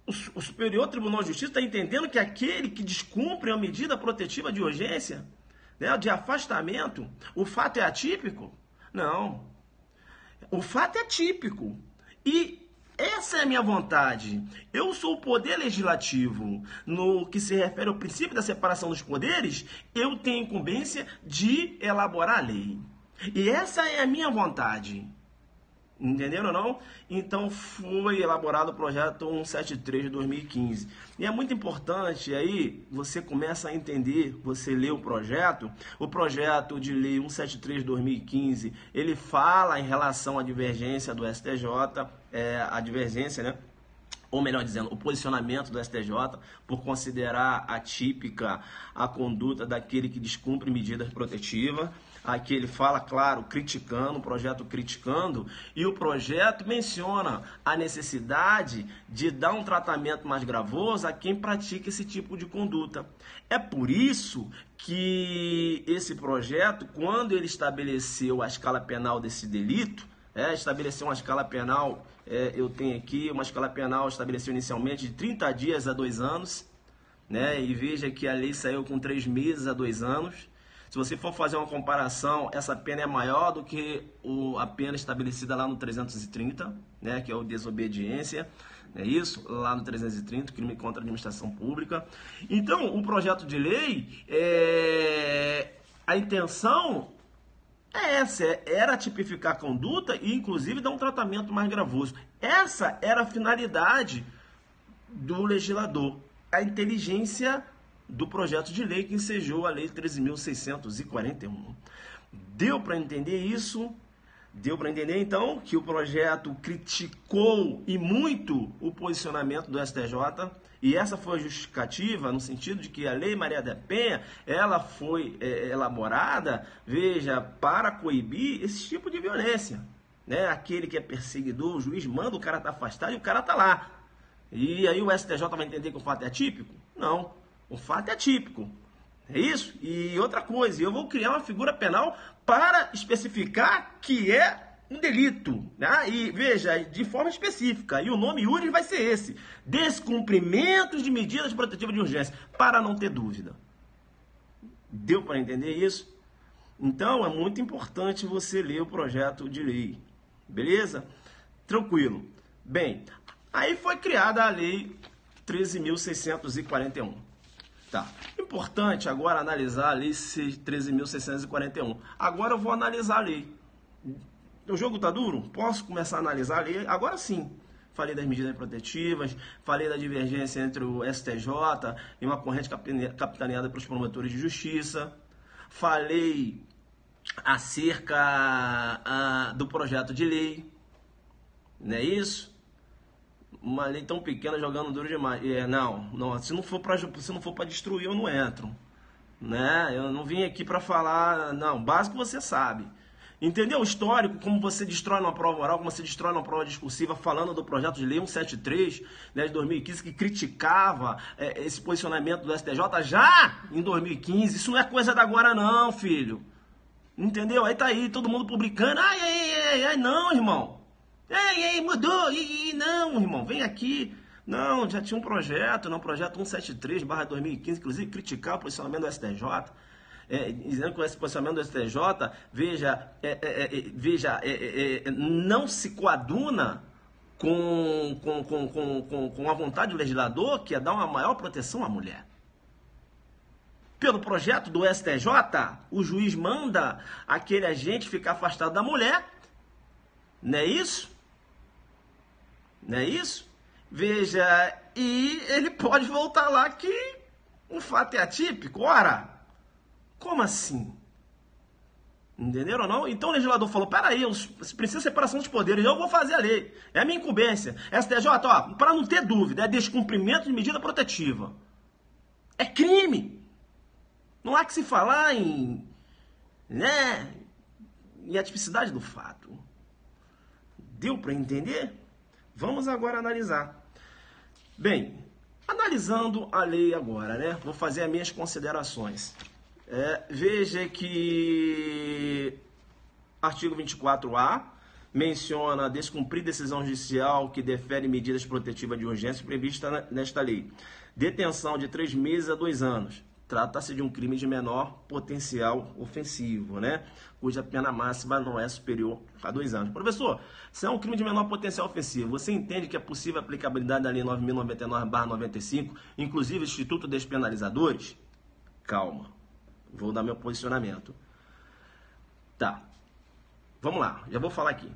O Superior Tribunal de Justiça está entendendo que aquele que descumpre a medida protetiva de urgência, né, de afastamento, o fato é atípico? Não. O fato é típico. E essa é a minha vontade. Eu sou o poder legislativo. No que se refere ao princípio da separação dos poderes, eu tenho incumbência de elaborar a lei. E essa é a minha vontade. Entenderam ou não? Então foi elaborado o projeto 173 de 2015. E é muito importante aí, você começa a entender, você lê o projeto de lei 173 de 2015, ele fala em relação à divergência do STJ, a divergência, né? Ou melhor dizendo, o posicionamento do STJ por considerar atípica a conduta daquele que descumpre medidas protetivas. Aqui ele fala, claro, criticando, o projeto criticando, e o projeto menciona a necessidade de dar um tratamento mais gravoso a quem pratica esse tipo de conduta. É por isso que esse projeto, quando ele estabeleceu a escala penal desse delito, estabeleceu uma escala penal, eu tenho aqui uma escala penal estabeleceu inicialmente de 30 dias a 2 anos, né? E veja que a lei saiu com 3 meses a 2 anos. Se você for fazer uma comparação, essa pena é maior do que a pena estabelecida lá no 330, né, que é o desobediência, é isso? Lá no 330, crime contra a administração pública. Então, o projeto de lei, a intenção é essa, era tipificar a conduta e, inclusive, dar um tratamento mais gravoso. Essa era a finalidade do legislador, a inteligência do projeto de lei que ensejou a Lei 13.641. Deu para entender isso? Deu para entender, então, que o projeto criticou e muito o posicionamento do STJ, e essa foi a justificativa no sentido de que a Lei Maria da Penha, ela foi elaborada, veja, para coibir esse tipo de violência, né? Aquele que é perseguidor, o juiz manda o cara estar afastado e o cara está lá. E aí o STJ vai entender que o fato é atípico? Não. O fato é típico, é isso? E outra coisa, eu vou criar uma figura penal para especificar que é um delito, né? E veja, de forma específica, e o nome iuris vai ser esse: descumprimento de medidas protetivas de urgência, para não ter dúvida. Deu para entender isso? Então, é muito importante você ler o projeto de lei, beleza? Tranquilo. Bem, aí foi criada a Lei 13.641. Tá. Importante agora analisar a Lei 13.641. Agora eu vou analisar a lei. O jogo tá duro? Posso começar a analisar a lei? Agora sim. Falei das medidas protetivas, falei da divergência entre o STJ e uma corrente capitaneada pelos promotores de justiça. Falei acerca do projeto de lei. Não é isso? Uma lei tão pequena jogando duro demais. Não, se não for para destruir, eu não entro, né? Eu não vim aqui para falar, não, básico você sabe. Entendeu? O histórico, como você destrói numa prova oral, como você destrói numa prova discursiva, falando do projeto de lei 173, né, de 2015, que criticava esse posicionamento do STJ já em 2015. Isso não é coisa da agora não, filho. Entendeu? Aí tá aí, todo mundo publicando. Ai, não, irmão. Mudou, não, irmão, vem aqui. Não, já tinha um projeto, projeto 173/2015, inclusive criticar o posicionamento do STJ, dizendo que esse posicionamento do STJ, não se coaduna com a vontade do legislador, que é dar uma maior proteção à mulher. Pelo projeto do STJ, o juiz manda aquele agente ficar afastado da mulher, não é isso? Não é isso? Veja, e ele pode voltar lá que o fato é atípico. Ora, como assim? Entenderam ou não? Então o legislador falou, peraí, precisa de separação dos poderes, eu vou fazer a lei. É a minha incumbência. STJ, ó, para não ter dúvida, é descumprimento de medida protetiva. É crime. Não há que se falar em atipicidade do fato. Deu para entender? Vamos agora analisar. Bem, analisando a lei agora, né? Vou fazer as minhas considerações. Veja que artigo 24A menciona descumprir decisão judicial que defere medidas protetivas de urgência prevista nesta lei. Detenção de 3 meses a 2 anos. Trata-se de um crime de menor potencial ofensivo, né? Cuja pena máxima não é superior a 2 anos. Professor, se é um crime de menor potencial ofensivo, você entende que é possível a aplicabilidade da Lei 9.099/95, inclusive Instituto Despenalizadores? Calma, vou dar meu posicionamento. Tá, vamos lá, já vou falar aqui.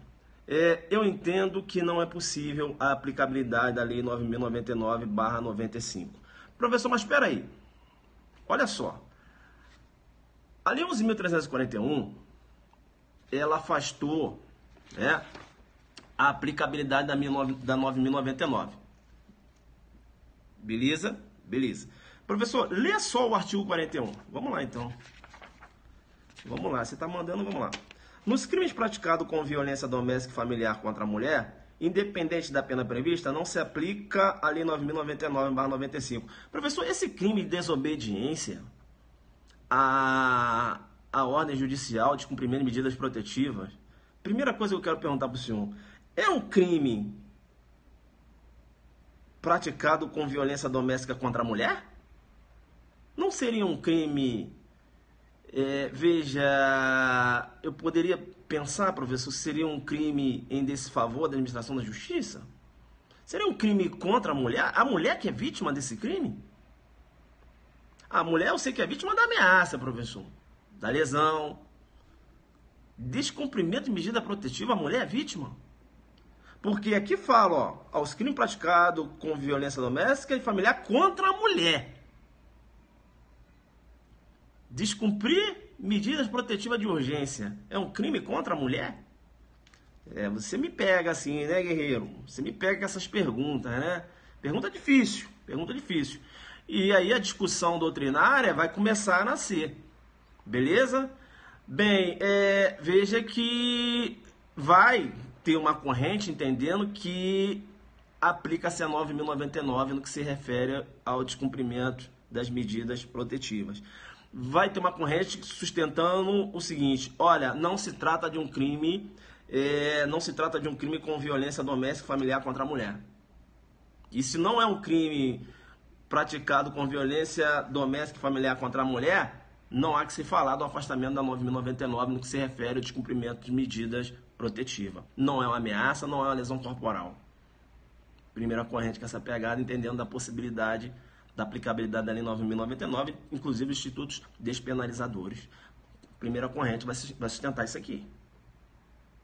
Eu entendo que não é possível a aplicabilidade da Lei 9.099/95. Professor, mas espera aí. Olha só, a Lei 11.341, ela afastou, né, a aplicabilidade da 9.099. Beleza? Beleza. Professor, lê só o artigo 41. Vamos lá, então. Vamos lá, você está mandando, vamos lá. Nos crimes praticados com violência doméstica e familiar contra a mulher, independente da pena prevista, não se aplica a Lei 9.099/95. Professor, esse crime de desobediência à ordem judicial de cumprimento de medidas protetivas, primeira coisa que eu quero perguntar para o senhor, é um crime praticado com violência doméstica contra a mulher? Não seria um crime... veja, eu poderia pensar, professor, seria um crime em desfavor da administração da justiça? Seria um crime contra a mulher? A mulher que é vítima desse crime? A mulher, eu sei que é vítima da ameaça, professor, da lesão, descumprimento de medida protetiva, a mulher é vítima. Porque aqui fala, ó, aos crimes praticados com violência doméstica e familiar contra a mulher. Descumprir medidas protetivas de urgência é um crime contra a mulher? Você me pega assim, né, guerreiro? Você me pega com essas perguntas, né? Pergunta difícil, pergunta difícil. E aí a discussão doutrinária vai começar a nascer, beleza? Bem, veja que vai ter uma corrente entendendo que aplica-se a 9.099 no que se refere ao descumprimento das medidas protetivas. Vai ter uma corrente sustentando o seguinte: olha, não se trata de um crime, com violência doméstica e familiar contra a mulher. E se não é um crime praticado com violência doméstica e familiar contra a mulher, não há que se falar do afastamento da 9.099 no que se refere ao descumprimento de medidas protetivas. Não é uma ameaça, não é uma lesão corporal. Primeira corrente com essa pegada, entendendo da possibilidade da aplicabilidade da Lei 9.099, inclusive institutos despenalizadores. Primeira corrente vai sustentar isso aqui.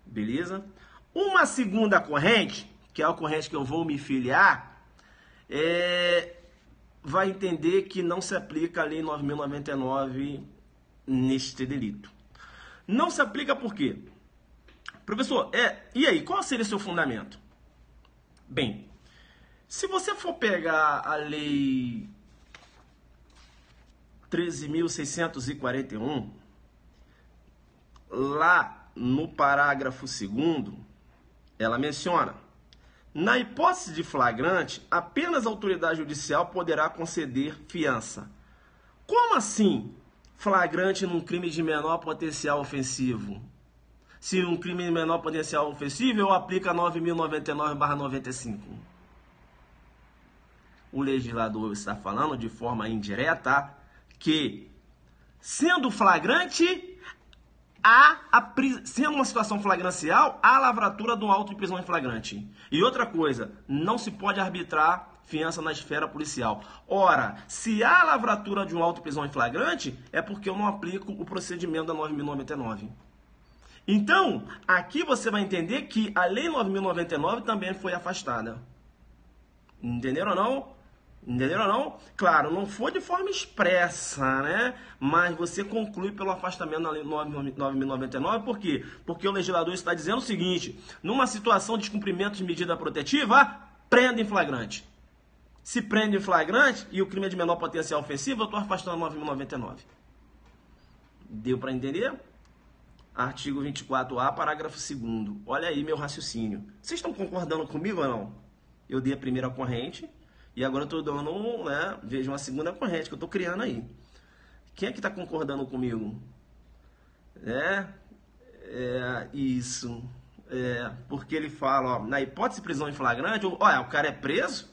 Beleza? Uma segunda corrente, que é a corrente que eu vou me filiar, vai entender que não se aplica a Lei 9.099 neste delito. Não se aplica por quê? Professor, e aí, qual seria o seu fundamento? Bem, se você for pegar a Lei 13.641, lá no parágrafo 2º, ela menciona: na hipótese de flagrante, apenas a autoridade judicial poderá conceder fiança. Como assim flagrante num crime de menor potencial ofensivo? Se um crime de menor potencial ofensivo, eu aplico a 9.099/95. O legislador está falando de forma indireta que, sendo flagrante, sendo uma situação flagrancial, há a lavratura do auto de prisão em flagrante. E outra coisa, não se pode arbitrar fiança na esfera policial. Ora, se há a lavratura de um auto de prisão em flagrante, é porque eu não aplico o procedimento da 9.099. Então, aqui você vai entender que a Lei 9.099 também foi afastada. Entenderam ou não? Entenderam ou não? Claro, não foi de forma expressa, né? Mas você conclui pelo afastamento da Lei 9.099, por quê? Porque o legislador está dizendo o seguinte: numa situação de descumprimento de medida protetiva, prenda em flagrante. Se prende em flagrante e o crime é de menor potencial ofensivo, eu estou afastando a 9.099. Deu para entender? Artigo 24A, parágrafo 2º. Olha aí meu raciocínio. Vocês estão concordando comigo ou não? Eu dei a primeira corrente e agora eu estou dando, né, veja, uma segunda corrente que eu estou criando aí. Quem é que está concordando comigo? Isso. Porque ele fala, ó, na hipótese de prisão em flagrante, olha, o cara é preso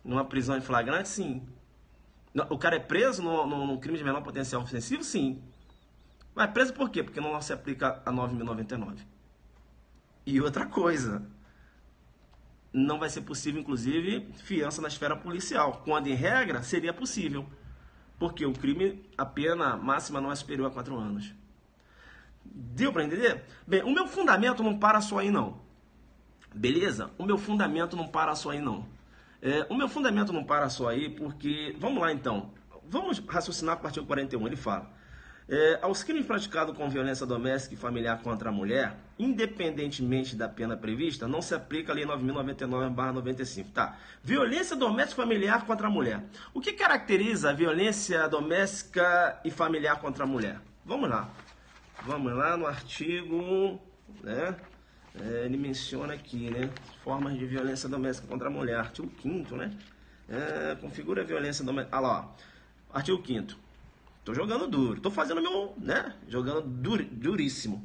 numa prisão em flagrante, sim. O cara é preso no crime de menor potencial ofensivo? Sim. Mas preso por quê? Porque não se aplica a 9.099. E outra coisa, não vai ser possível, inclusive, fiança na esfera policial, quando, em regra, seria possível. Porque o crime, a pena máxima não é superior a 4 anos. Deu para entender? Bem, o meu fundamento não para só aí, não. Beleza? O meu fundamento não para só aí, não. O meu fundamento não para só aí porque... Vamos lá, então. Vamos raciocinar com o artigo 41. Ele fala... aos crimes praticados com violência doméstica e familiar contra a mulher, independentemente da pena prevista, não se aplica a Lei 9.099/95. Tá. Violência doméstica e familiar contra a mulher. O que caracteriza a violência doméstica e familiar contra a mulher? Vamos lá. Vamos lá no artigo, né? Ele menciona aqui, né? Formas de violência doméstica contra a mulher. Artigo 5º, né? Configura a violência doméstica. Ah lá, ó. Artigo 5º. Tô jogando duro. Tô fazendo meu, né? Jogando duríssimo.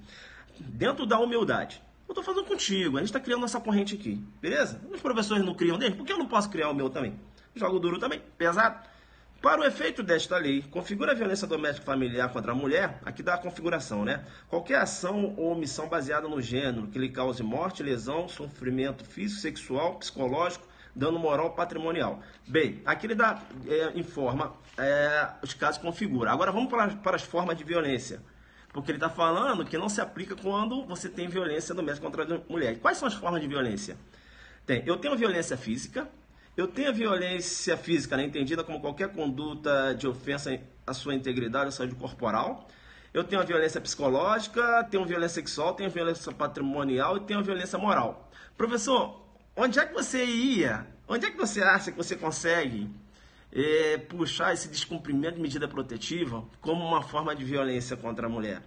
Dentro da humildade. Eu tô fazendo contigo. A gente tá criando nossa corrente aqui. Beleza? Os professores não criam dele. Por que eu não posso criar o meu também? Jogo duro também. Pesado. Para o efeito desta lei, configura a violência doméstica familiar contra a mulher, aqui dá a configuração, né? Qualquer ação ou omissão baseada no gênero que lhe cause morte, lesão, sofrimento físico, sexual, psicológico, dano moral, patrimonial. Bem, aqui ele informa os casos que configura. Agora vamos para as formas de violência. Porque ele está falando que não se aplica quando você tem violência doméstica contra a mulher. E quais são as formas de violência? Eu tenho violência física. Eu tenho a violência física, né, entendida como qualquer conduta de ofensa à sua integridade ou saúde corporal. Eu tenho a violência psicológica, tenho a violência sexual, tenho a violência patrimonial e tenho a violência moral. Professor, onde é que você ia? Onde é que você acha que você consegue puxar esse descumprimento de medida protetiva como uma forma de violência contra a mulher?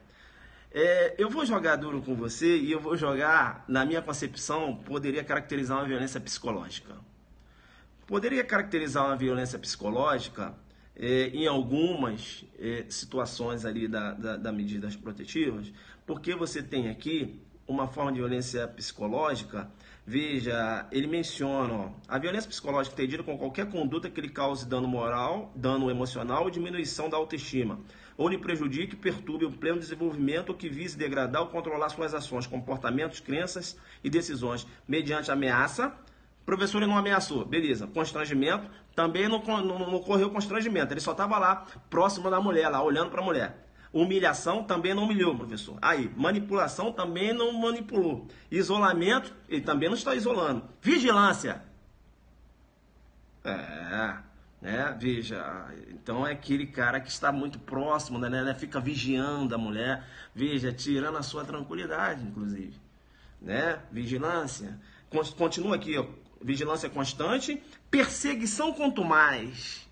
Eu vou jogar duro com você e eu vou jogar, na minha concepção, poderia caracterizar uma violência psicológica. Poderia caracterizar uma violência psicológica em algumas situações ali das medidas protetivas, porque você tem aqui uma forma de violência psicológica. Veja, ele menciona, ó, a violência psicológica entendida com qualquer conduta que lhe cause dano moral, dano emocional ou diminuição da autoestima, ou lhe prejudique, perturbe o pleno desenvolvimento ou que vise degradar ou controlar suas ações, comportamentos, crenças e decisões, mediante ameaça. O professor ele não ameaçou, beleza. Constrangimento, também não ocorreu constrangimento. Ele só estava lá, próximo da mulher, lá, olhando para a mulher. Humilhação, também não humilhou, professor. Aí, manipulação, também não manipulou. Isolamento, ele também não está isolando. Vigilância. Veja, então é aquele cara que está muito próximo, né? Fica vigiando a mulher, veja, tirando a sua tranquilidade, inclusive. Né? Vigilância. Continua aqui, ó. Vigilância constante, perseguição quanto mais.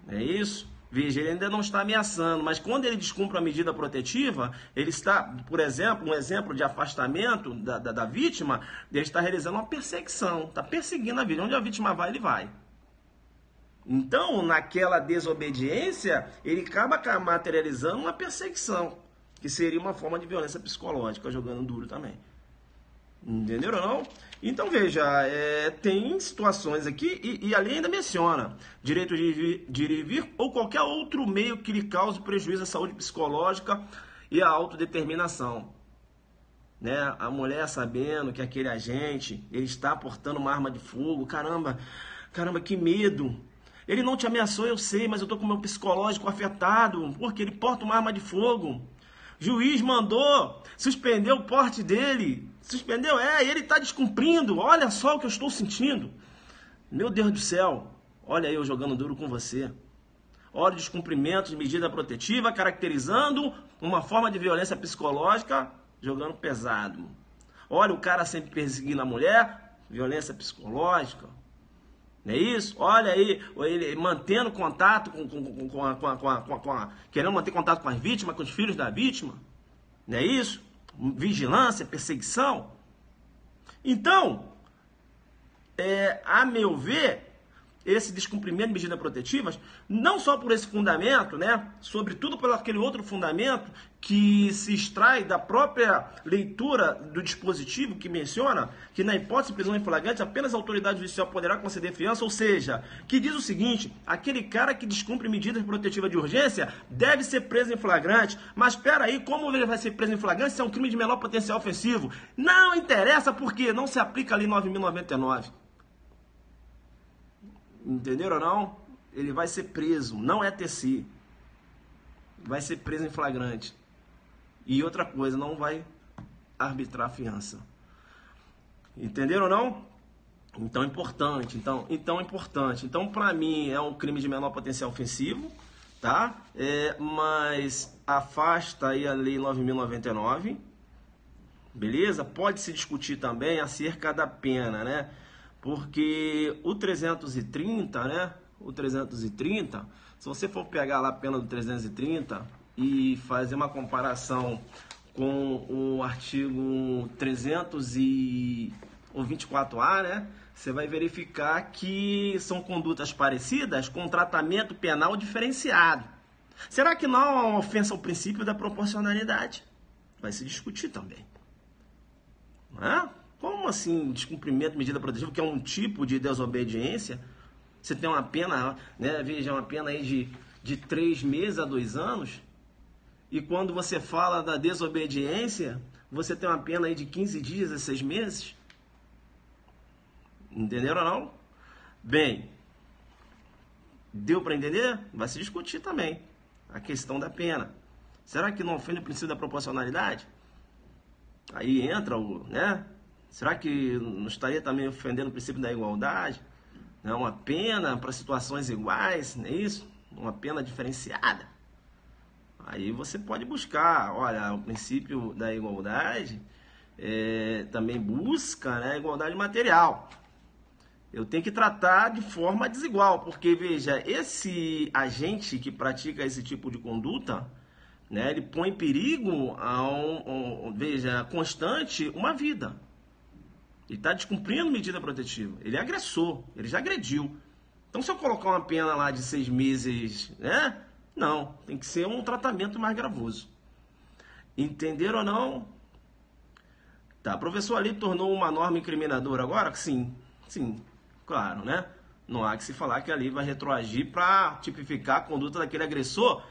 É isso? Veja, ele ainda não está ameaçando, mas quando ele descumpre a medida protetiva, ele está, por exemplo, um exemplo de afastamento da vítima, ele está realizando uma perseguição, está perseguindo a vítima. Onde a vítima vai, ele vai. Então, naquela desobediência, ele acaba materializando uma perseguição, que seria uma forma de violência psicológica, jogando duro também. Entenderam ou não? Então veja, tem situações aqui e a lei ainda menciona direito de ir e vir ou qualquer outro meio que lhe cause prejuízo à saúde psicológica e à autodeterminação. Né? A mulher sabendo que aquele agente ele está portando uma arma de fogo, caramba, que medo. Ele não te ameaçou, eu sei, mas eu estou com o meu psicológico afetado porque ele porta uma arma de fogo. Juiz mandou suspender o porte dele. Suspendeu? Ele está descumprindo. Olha só o que eu estou sentindo. Meu Deus do céu. Olha eu jogando duro com você. Olha o descumprimento de medida protetiva, caracterizando uma forma de violência psicológica, jogando pesado. Olha o cara sempre perseguindo a mulher, violência psicológica. Não é isso? Olha aí, ele mantendo contato querendo manter contato com as vítimas, com os filhos da vítima. Não é isso? Vigilância, perseguição. Então, a meu ver, esse descumprimento de medidas protetivas, não só por esse fundamento, né, sobretudo por aquele outro fundamento que se extrai da própria leitura do dispositivo que menciona que na hipótese de prisão em flagrante apenas a autoridade judicial poderá conceder fiança, ou seja, que diz o seguinte: aquele cara que descumpre medidas protetivas de urgência deve ser preso em flagrante. Mas espera aí, como ele vai ser preso em flagrante se é um crime de menor potencial ofensivo? Não interessa, porque não se aplica a Lei 9.099. Entenderam ou não? Ele vai ser preso, não é TC. Vai ser preso em flagrante. E outra coisa, não vai arbitrar a fiança. Entenderam ou não? Então é importante. Então é importante. Então, para mim, é um crime de menor potencial ofensivo, tá? Mas afasta aí a Lei 9.099. Beleza? Pode se discutir também acerca da pena, né? Porque o 330, né? O 330, se você for pegar lá a pena do 330 e fazer uma comparação com o artigo 324A, né? Você vai verificar que são condutas parecidas com tratamento penal diferenciado. Será que não é uma ofensa ao princípio da proporcionalidade? Vai se discutir também. Não é? Como assim, descumprimento de medida protetiva, que é um tipo de desobediência? Você tem uma pena, né? Veja, uma pena aí de 3 meses a 2 anos. E quando você fala da desobediência, você tem uma pena aí de 15 dias a 6 meses. Entenderam ou não? Bem, deu para entender? Vai se discutir também a questão da pena. Será que não ofende o princípio da proporcionalidade? Aí entra o, né? Será que não estaria também ofendendo o princípio da igualdade? Não, uma pena para situações iguais, não é isso? Uma pena diferenciada. Aí você pode buscar, olha, o princípio da igualdade também busca, né, a igualdade material. Eu tenho que tratar de forma desigual, porque, veja, esse agente que pratica esse tipo de conduta, né, ele põe em perigo, veja, constante, uma vida. Ele está descumprindo medida protetiva. Ele é agressor, ele já agrediu. Então, se eu colocar uma pena lá de 6 meses, né? Não, tem que ser um tratamento mais gravoso. Entenderam ou não? Tá, professor, ali tornou uma norma incriminadora agora? Sim, claro, né? Não há que se falar que ali vai retroagir para tipificar a conduta daquele agressor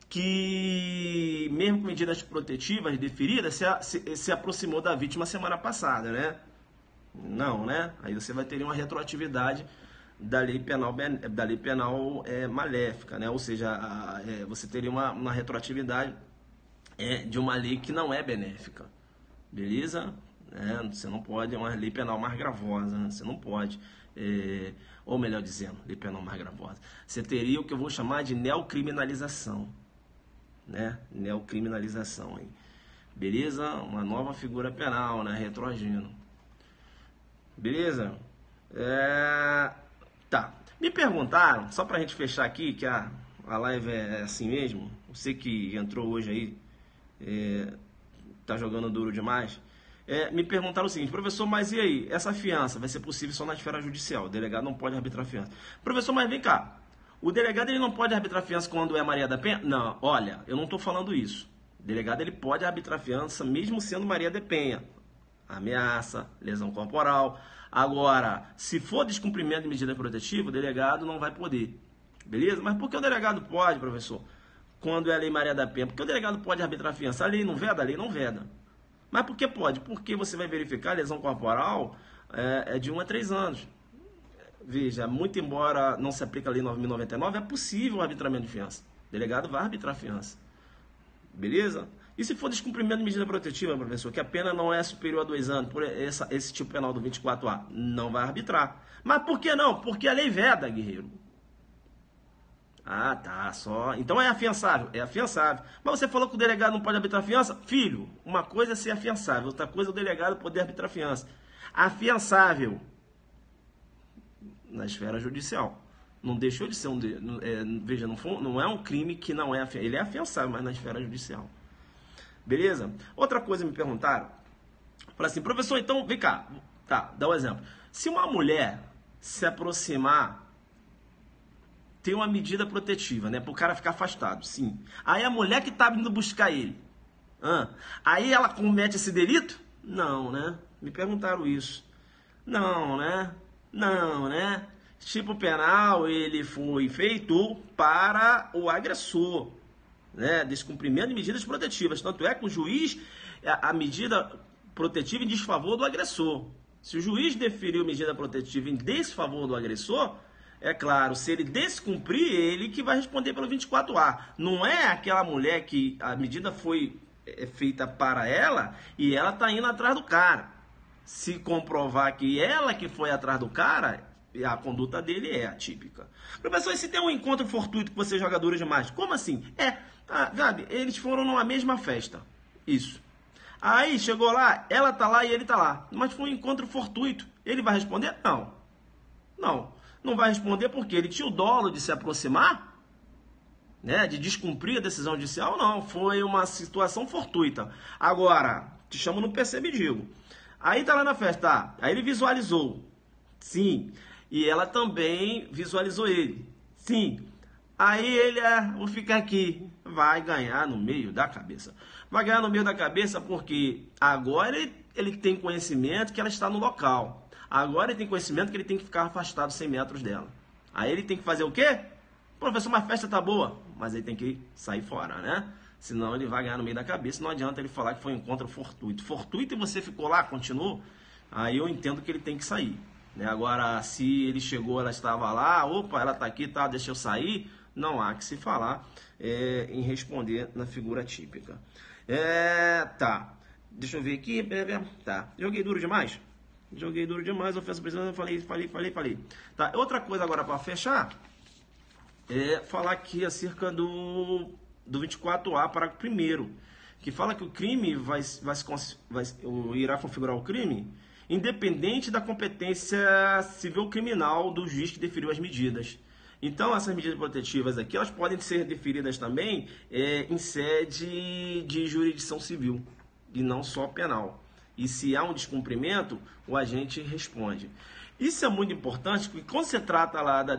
que, mesmo com medidas protetivas deferidas, se aproximou da vítima semana passada, né? Não, né? Aí você vai ter uma retroatividade da lei penal, maléfica, né? Ou seja, você teria uma retroatividade de uma lei que não é benéfica, beleza? Você não pode, é uma lei penal mais gravosa, né? Você não pode, ou melhor dizendo, lei penal mais gravosa. Você teria o que eu vou chamar de neocriminalização, né? Neocriminalização, hein? Beleza? Uma nova figura penal, né? Retroagindo. Beleza? Tá. Me perguntaram, só pra gente fechar aqui, que a live é assim mesmo. Você que entrou hoje aí, tá jogando duro demais. Me perguntaram o seguinte: professor, mas e aí? Essa fiança vai ser possível só na esfera judicial. O delegado não pode arbitrar fiança. Professor, mas vem cá. O delegado ele não pode arbitrar fiança quando é Maria da Penha? Não, olha, eu não estou falando isso. O delegado ele pode arbitrar fiança mesmo sendo Maria da Penha. Ameaça, lesão corporal. Agora, se for descumprimento de medida protetiva, o delegado não vai poder. Beleza? Mas por que o delegado pode, professor? Quando é a Lei Maria da Penha? Porque o delegado pode arbitrar fiança. A lei não veda? A lei não veda. Mas por que pode? Porque você vai verificar a lesão corporal de 1 a 3 anos. Veja, muito embora não se aplique a Lei 9.099, é possível o arbitramento de fiança. O delegado vai arbitrar fiança. Beleza? E se for descumprimento de medida protetiva, professor, que a pena não é superior a 2 anos, por esse tipo penal do 24A, não vai arbitrar. Mas por que não? Porque a lei veda, guerreiro. Ah, tá, só. Então é afiançável? É afiançável. Mas você falou que o delegado não pode arbitrar fiança? Filho, uma coisa é ser afiançável, outra coisa é o delegado poder arbitrar fiança. Afiançável na esfera judicial. Não deixou de ser veja, não é um crime que não é afiançável. Ele é afiançável, mas na esfera judicial. Beleza? Outra coisa me perguntaram. Falaram assim, professor, então, vem cá. Tá, dá um exemplo. Se uma mulher se aproximar tem uma medida protetiva, né? Para o cara ficar afastado, sim. Aí a mulher que tá indo buscar ele, aí ela comete esse delito? Não, né? Me perguntaram isso. Não, né? Não, né? Tipo penal, ele foi feito para o agressor, né? Descumprimento de medidas protetivas. Tanto é que o juiz, a medida protetiva em desfavor do agressor. Se o juiz deferiu medida protetiva em desfavor do agressor, é claro, se ele descumprir, ele que vai responder pelo 24A. Não é aquela mulher que a medida foi feita para ela e ela está indo atrás do cara. Se comprovar que ela que foi atrás do cara, a conduta dele é atípica. Professor, e se tem um encontro fortuito com vocês jogadores de mágica? Como assim? Gabi, eles foram numa mesma festa. Isso. Aí chegou lá, ela tá lá e ele tá lá. Mas foi um encontro fortuito. Ele vai responder? Não. Não vai responder porque ele tinha o dolo de se aproximar, né, de descumprir a decisão judicial. Não, foi uma situação fortuita. Agora, te chamo no percebe e digo. Aí tá lá na festa, aí ele visualizou. Sim. E ela também visualizou ele. Sim. Aí ele, vou ficar aqui. Vai ganhar no meio da cabeça. Vai ganhar no meio da cabeça porque agora ele tem conhecimento que ela está no local. Agora ele tem conhecimento que ele tem que ficar afastado 100 metros dela. Aí ele tem que fazer o quê? Professor, uma festa tá boa. Mas ele tem que sair fora, né? Senão ele vai ganhar no meio da cabeça. Não adianta ele falar que foi um encontro fortuito. Fortuito e você ficou lá, continuou. Aí eu entendo que ele tem que sair. Né? Agora, se ele chegou, ela estava lá. Opa, ela tá aqui, tá, deixa eu sair. Não há que se falar em responder na figura típica. Tá. Deixa eu ver aqui. Tá. Joguei duro demais? Joguei duro demais, ofensa precisando, falei. Tá, outra coisa agora para fechar é falar aqui acerca do 24A, parágrafo 1º, que fala que o crime irá configurar o crime independente da competência civil criminal do juiz que deferiu as medidas. Então, essas medidas protetivas aqui, elas podem ser deferidas também em sede de jurisdição civil e não só penal. E se há um descumprimento, o agente responde. Isso é muito importante, porque quando se trata lá da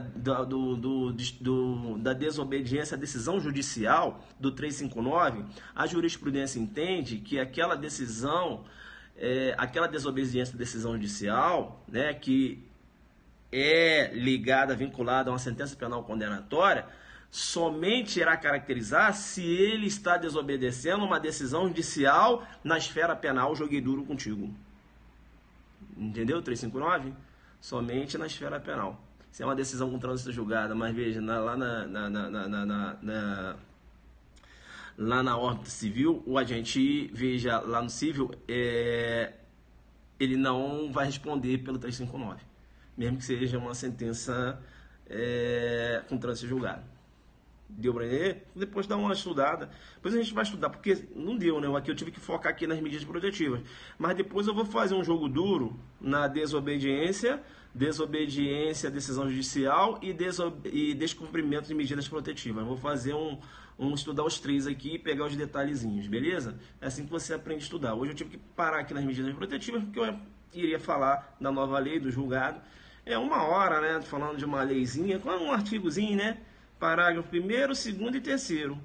desobediência à decisão judicial do 359, a jurisprudência entende que aquela decisão, aquela desobediência à decisão judicial, né, que é ligada, vinculada a uma sentença penal condenatória, somente irá caracterizar se ele está desobedecendo uma decisão judicial na esfera penal. Joguei duro contigo. Entendeu? 359? Somente na esfera penal. Se é uma decisão com trânsito julgada, mas veja, lá na órbita civil, o agente, veja, lá no civil, ele não vai responder pelo 359. Mesmo que seja uma sentença com trânsito julgado. Deu para entender? Depois dá uma estudada. Depois a gente vai estudar, porque não deu, né? Aqui eu tive que focar aqui nas medidas protetivas. Mas depois eu vou fazer um jogo duro na desobediência à decisão judicial e descumprimento de medidas protetivas. Eu vou fazer estudar os três aqui e pegar os detalhezinhos, beleza? É assim que você aprende a estudar. Hoje eu tive que parar aqui nas medidas protetivas, porque eu iria falar da nova lei, do julgado. É 1 hora, né? Falando de uma leizinha, com um artigozinho, né? Parágrafo 1º, 2º e 3º.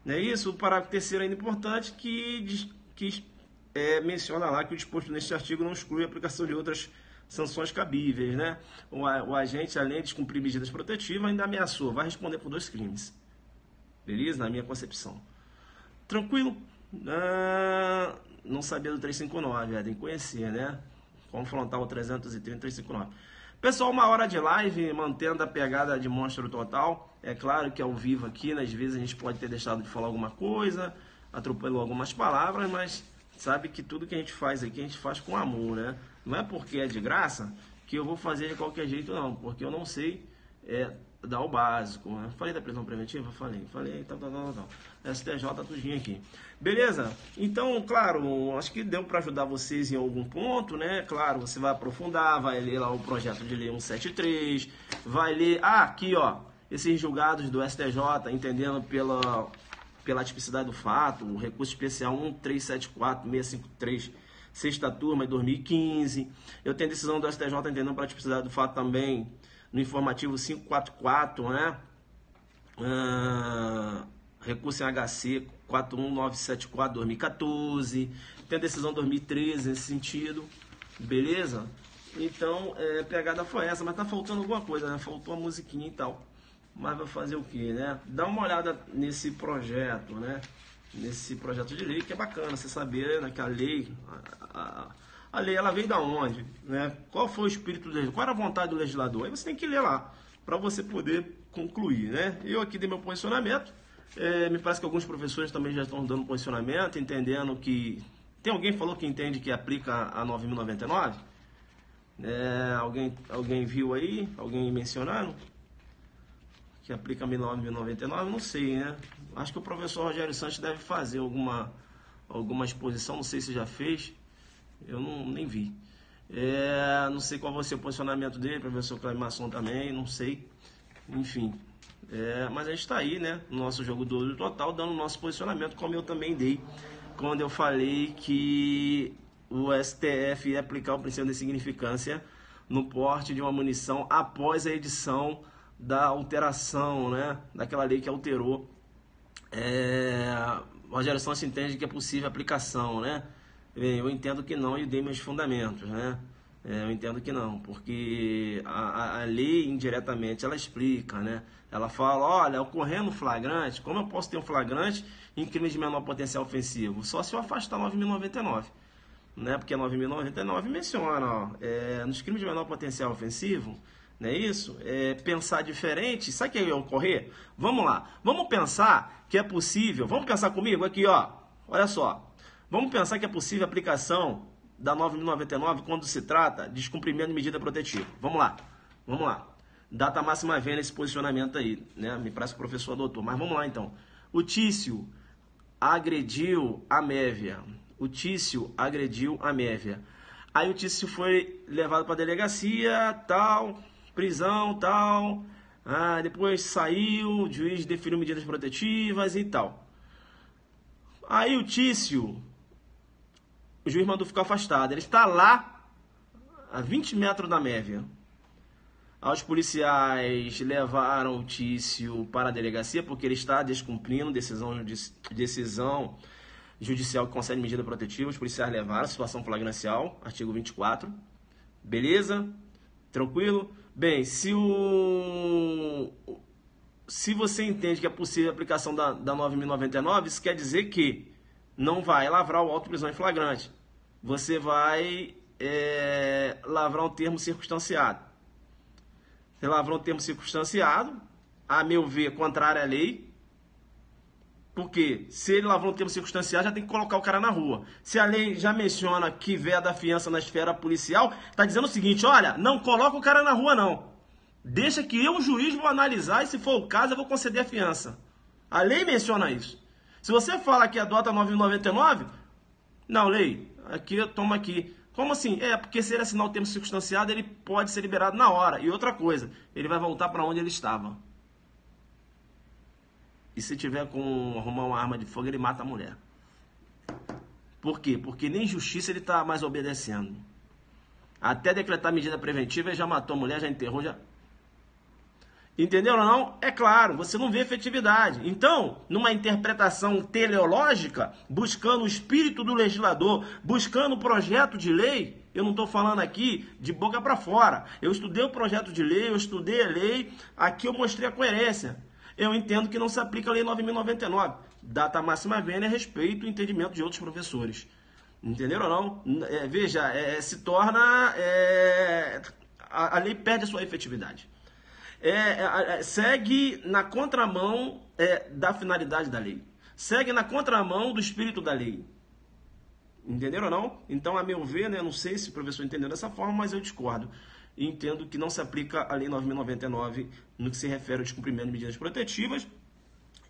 Não é isso? O parágrafo 3º é importante, que menciona lá que o disposto neste artigo não exclui a aplicação de outras sanções cabíveis, né? O agente, além de descumprir medidas protetivas, ainda ameaçou. Vai responder por 2 crimes. Beleza? Na minha concepção. Tranquilo? Não sabia do 359, tem que conhecer, né? Confrontar o 330 e 359. Pessoal, 1 hora de live, mantendo a pegada de monstro total. É claro que ao vivo aqui, às vezes a gente pode ter deixado de falar alguma coisa, atropelou algumas palavras, mas sabe que tudo que a gente faz aqui, a gente faz com amor, né? Não é porque é de graça que eu vou fazer de qualquer jeito, não. Porque eu não sei dar o básico, né? Falei da prisão preventiva? Falei, tal. STJ, tudinho aqui. Beleza? Então, claro, acho que deu para ajudar vocês em algum ponto, né? Claro, você vai aprofundar, vai ler lá o projeto de lei 173, vai ler, aqui, ó, esses julgados do STJ, entendendo pela tipicidade do fato, o recurso especial 1374653, sexta turma, em 2015. Eu tenho decisão do STJ entendendo pela tipicidade do fato também, no informativo 544, né? Recurso em HC 41974/2014, tem a decisão 2013 nesse sentido, beleza? Então, a pegada foi essa, mas tá faltando alguma coisa, né? Faltou a musiquinha e tal. Mas vai fazer o que, né? Dá uma olhada nesse projeto, né? Nesse projeto de lei, que é bacana você saber, né, que a lei, a lei, ela veio da onde, né? Qual foi o espírito do legislador? Qual era a vontade do legislador? Aí você tem que ler lá, para você poder concluir, né? Eu aqui dei meu posicionamento, me parece que alguns professores também já estão dando posicionamento, entendendo que... Tem alguém que falou que entende que aplica a 9.099? Alguém viu aí? Alguém mencionando? Que aplica a 9.099? Não sei, né? Acho que o professor Rogério Santos deve fazer alguma exposição, não sei se já fez, eu nem vi. Não sei qual vai ser o posicionamento dele, professor Cleimasson também, não sei. Enfim, mas a gente está aí, né? No nosso jogo do total, dando o nosso posicionamento, como eu também dei quando eu falei que o STF ia aplicar o princípio de significância no porte de uma munição após a edição da alteração, né? Daquela lei que alterou. O Rogério Santos entende que é possível aplicação, né? Eu entendo que não e dei meus fundamentos, né? Eu entendo que não, porque a lei indiretamente ela explica, né? Ela fala, olha, ocorrendo flagrante, como eu posso ter um flagrante em crime de menor potencial ofensivo? Só se eu afastar 9.099, né? Porque a 9.099 menciona, ó, nos crimes de menor potencial ofensivo, não é isso? Pensar diferente, sabe o que ia ocorrer? Vamos lá, vamos pensar que é possível, vamos pensar comigo aqui, ó, olha só, vamos pensar que é possível a aplicação da 9.099 quando se trata de descumprimento de medida protetiva. Vamos lá. Data máxima vem nesse posicionamento aí, né? Me parece que o professor adotou, mas vamos lá então. O Tício agrediu a Mévia. Aí o Tício foi levado para a delegacia, tal, prisão, tal. Depois saiu, o juiz definiu medidas protetivas e tal. Aí o Tício, o juiz mandou ficar afastado. Ele está lá, a 20 metros da Mévia. Os policiais levaram o Tício para a delegacia porque ele está descumprindo decisão judicial que concede medida protetiva. Os policiais levaram, situação flagrancial, artigo 24. Beleza? Tranquilo? Bem, se você entende que é possível a aplicação da 9.099, isso quer dizer que não vai lavrar o auto de prisão em flagrante. Você vai lavrar um termo circunstanciado. Você lavrou um termo circunstanciado, a meu ver, contrário à lei. Porque se ele lavrou um termo circunstanciado, já tem que colocar o cara na rua. Se a lei já menciona que veda a fiança na esfera policial, está dizendo o seguinte, olha, não coloca o cara na rua não. Deixa que eu, o juiz, vou analisar e se for o caso, eu vou conceder a fiança. A lei menciona isso. Se você fala que adota 9.099, não, lei, aqui, toma aqui. Como assim? Porque se ele assinar o termo circunstanciado, ele pode ser liberado na hora. E outra coisa, ele vai voltar para onde ele estava. E se tiver com arrumar uma arma de fogo, ele mata a mulher. Por quê? Porque nem justiça ele está mais obedecendo. Até decretar medida preventiva, ele já matou a mulher, já enterrou, já... Entendeu ou não? É claro, você não vê efetividade. Então, numa interpretação teleológica, buscando o espírito do legislador, buscando o projeto de lei, eu não estou falando aqui de boca para fora. Eu estudei o projeto de lei, eu estudei a lei, aqui eu mostrei a coerência. Eu entendo que não se aplica a lei 9.099. Data máxima vênia, respeito o entendimento de outros professores. Entenderam ou não? Veja, se torna... a lei perde a sua efetividade. Segue na contramão da finalidade da lei. Segue na contramão do espírito da lei. Entenderam ou não? Então, a meu ver, né, não sei se o professor entendeu dessa forma, mas eu discordo. E entendo que não se aplica a lei 9.099 no que se refere ao descumprimento de medidas protetivas.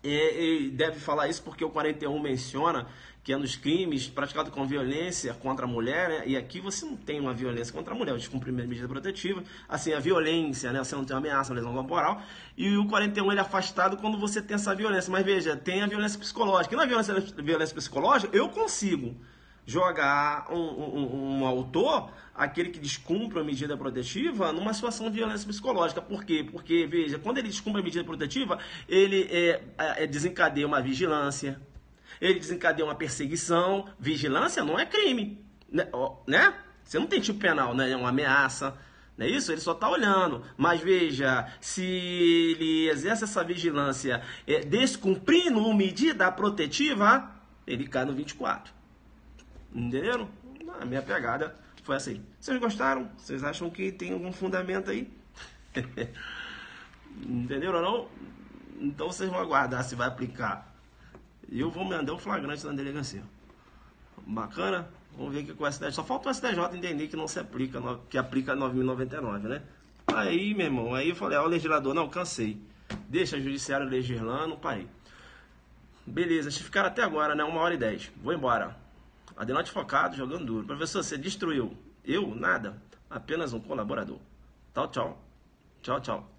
E deve falar isso porque o 41 menciona que é nos crimes praticados com violência contra a mulher, né? E aqui você não tem uma violência contra a mulher, o descumprimento de medida protetiva, assim, a violência, né? Você não tem uma ameaça, uma lesão corporal, e o 41 ele é afastado quando você tem essa violência, mas veja, tem a violência psicológica, e na violência psicológica eu consigo jogar um autor, aquele que descumpre a medida protetiva, numa situação de violência psicológica. Por quê? Porque, veja, quando ele descumpre a medida protetiva, ele desencadeia uma vigilância, ele desencadeia uma perseguição. Vigilância não é crime, né? Você não tem tipo penal, né? É uma ameaça, não é isso? Ele só está olhando. Mas veja, se ele exerce essa vigilância descumprindo uma medida protetiva, ele cai no 24. Entenderam? A minha pegada foi essa aí. Vocês gostaram? Vocês acham que tem algum fundamento aí? Entenderam ou não? Então vocês vão aguardar se vai aplicar. Eu vou mandar um flagrante na delegacia. Bacana? Vamos ver o que o STJ... Só falta o STJ entender que não se aplica, que aplica 9.099, né? Aí, meu irmão, aí eu falei, o legislador, não, cansei. Deixa o judiciário legislando, parei. Beleza, vocês ficaram até agora, né? 1h10. Vou embora. Adelante focado, jogando duro. Professor, você destruiu. Eu? Nada. Apenas um colaborador. Tchau, tchau. Tchau, tchau.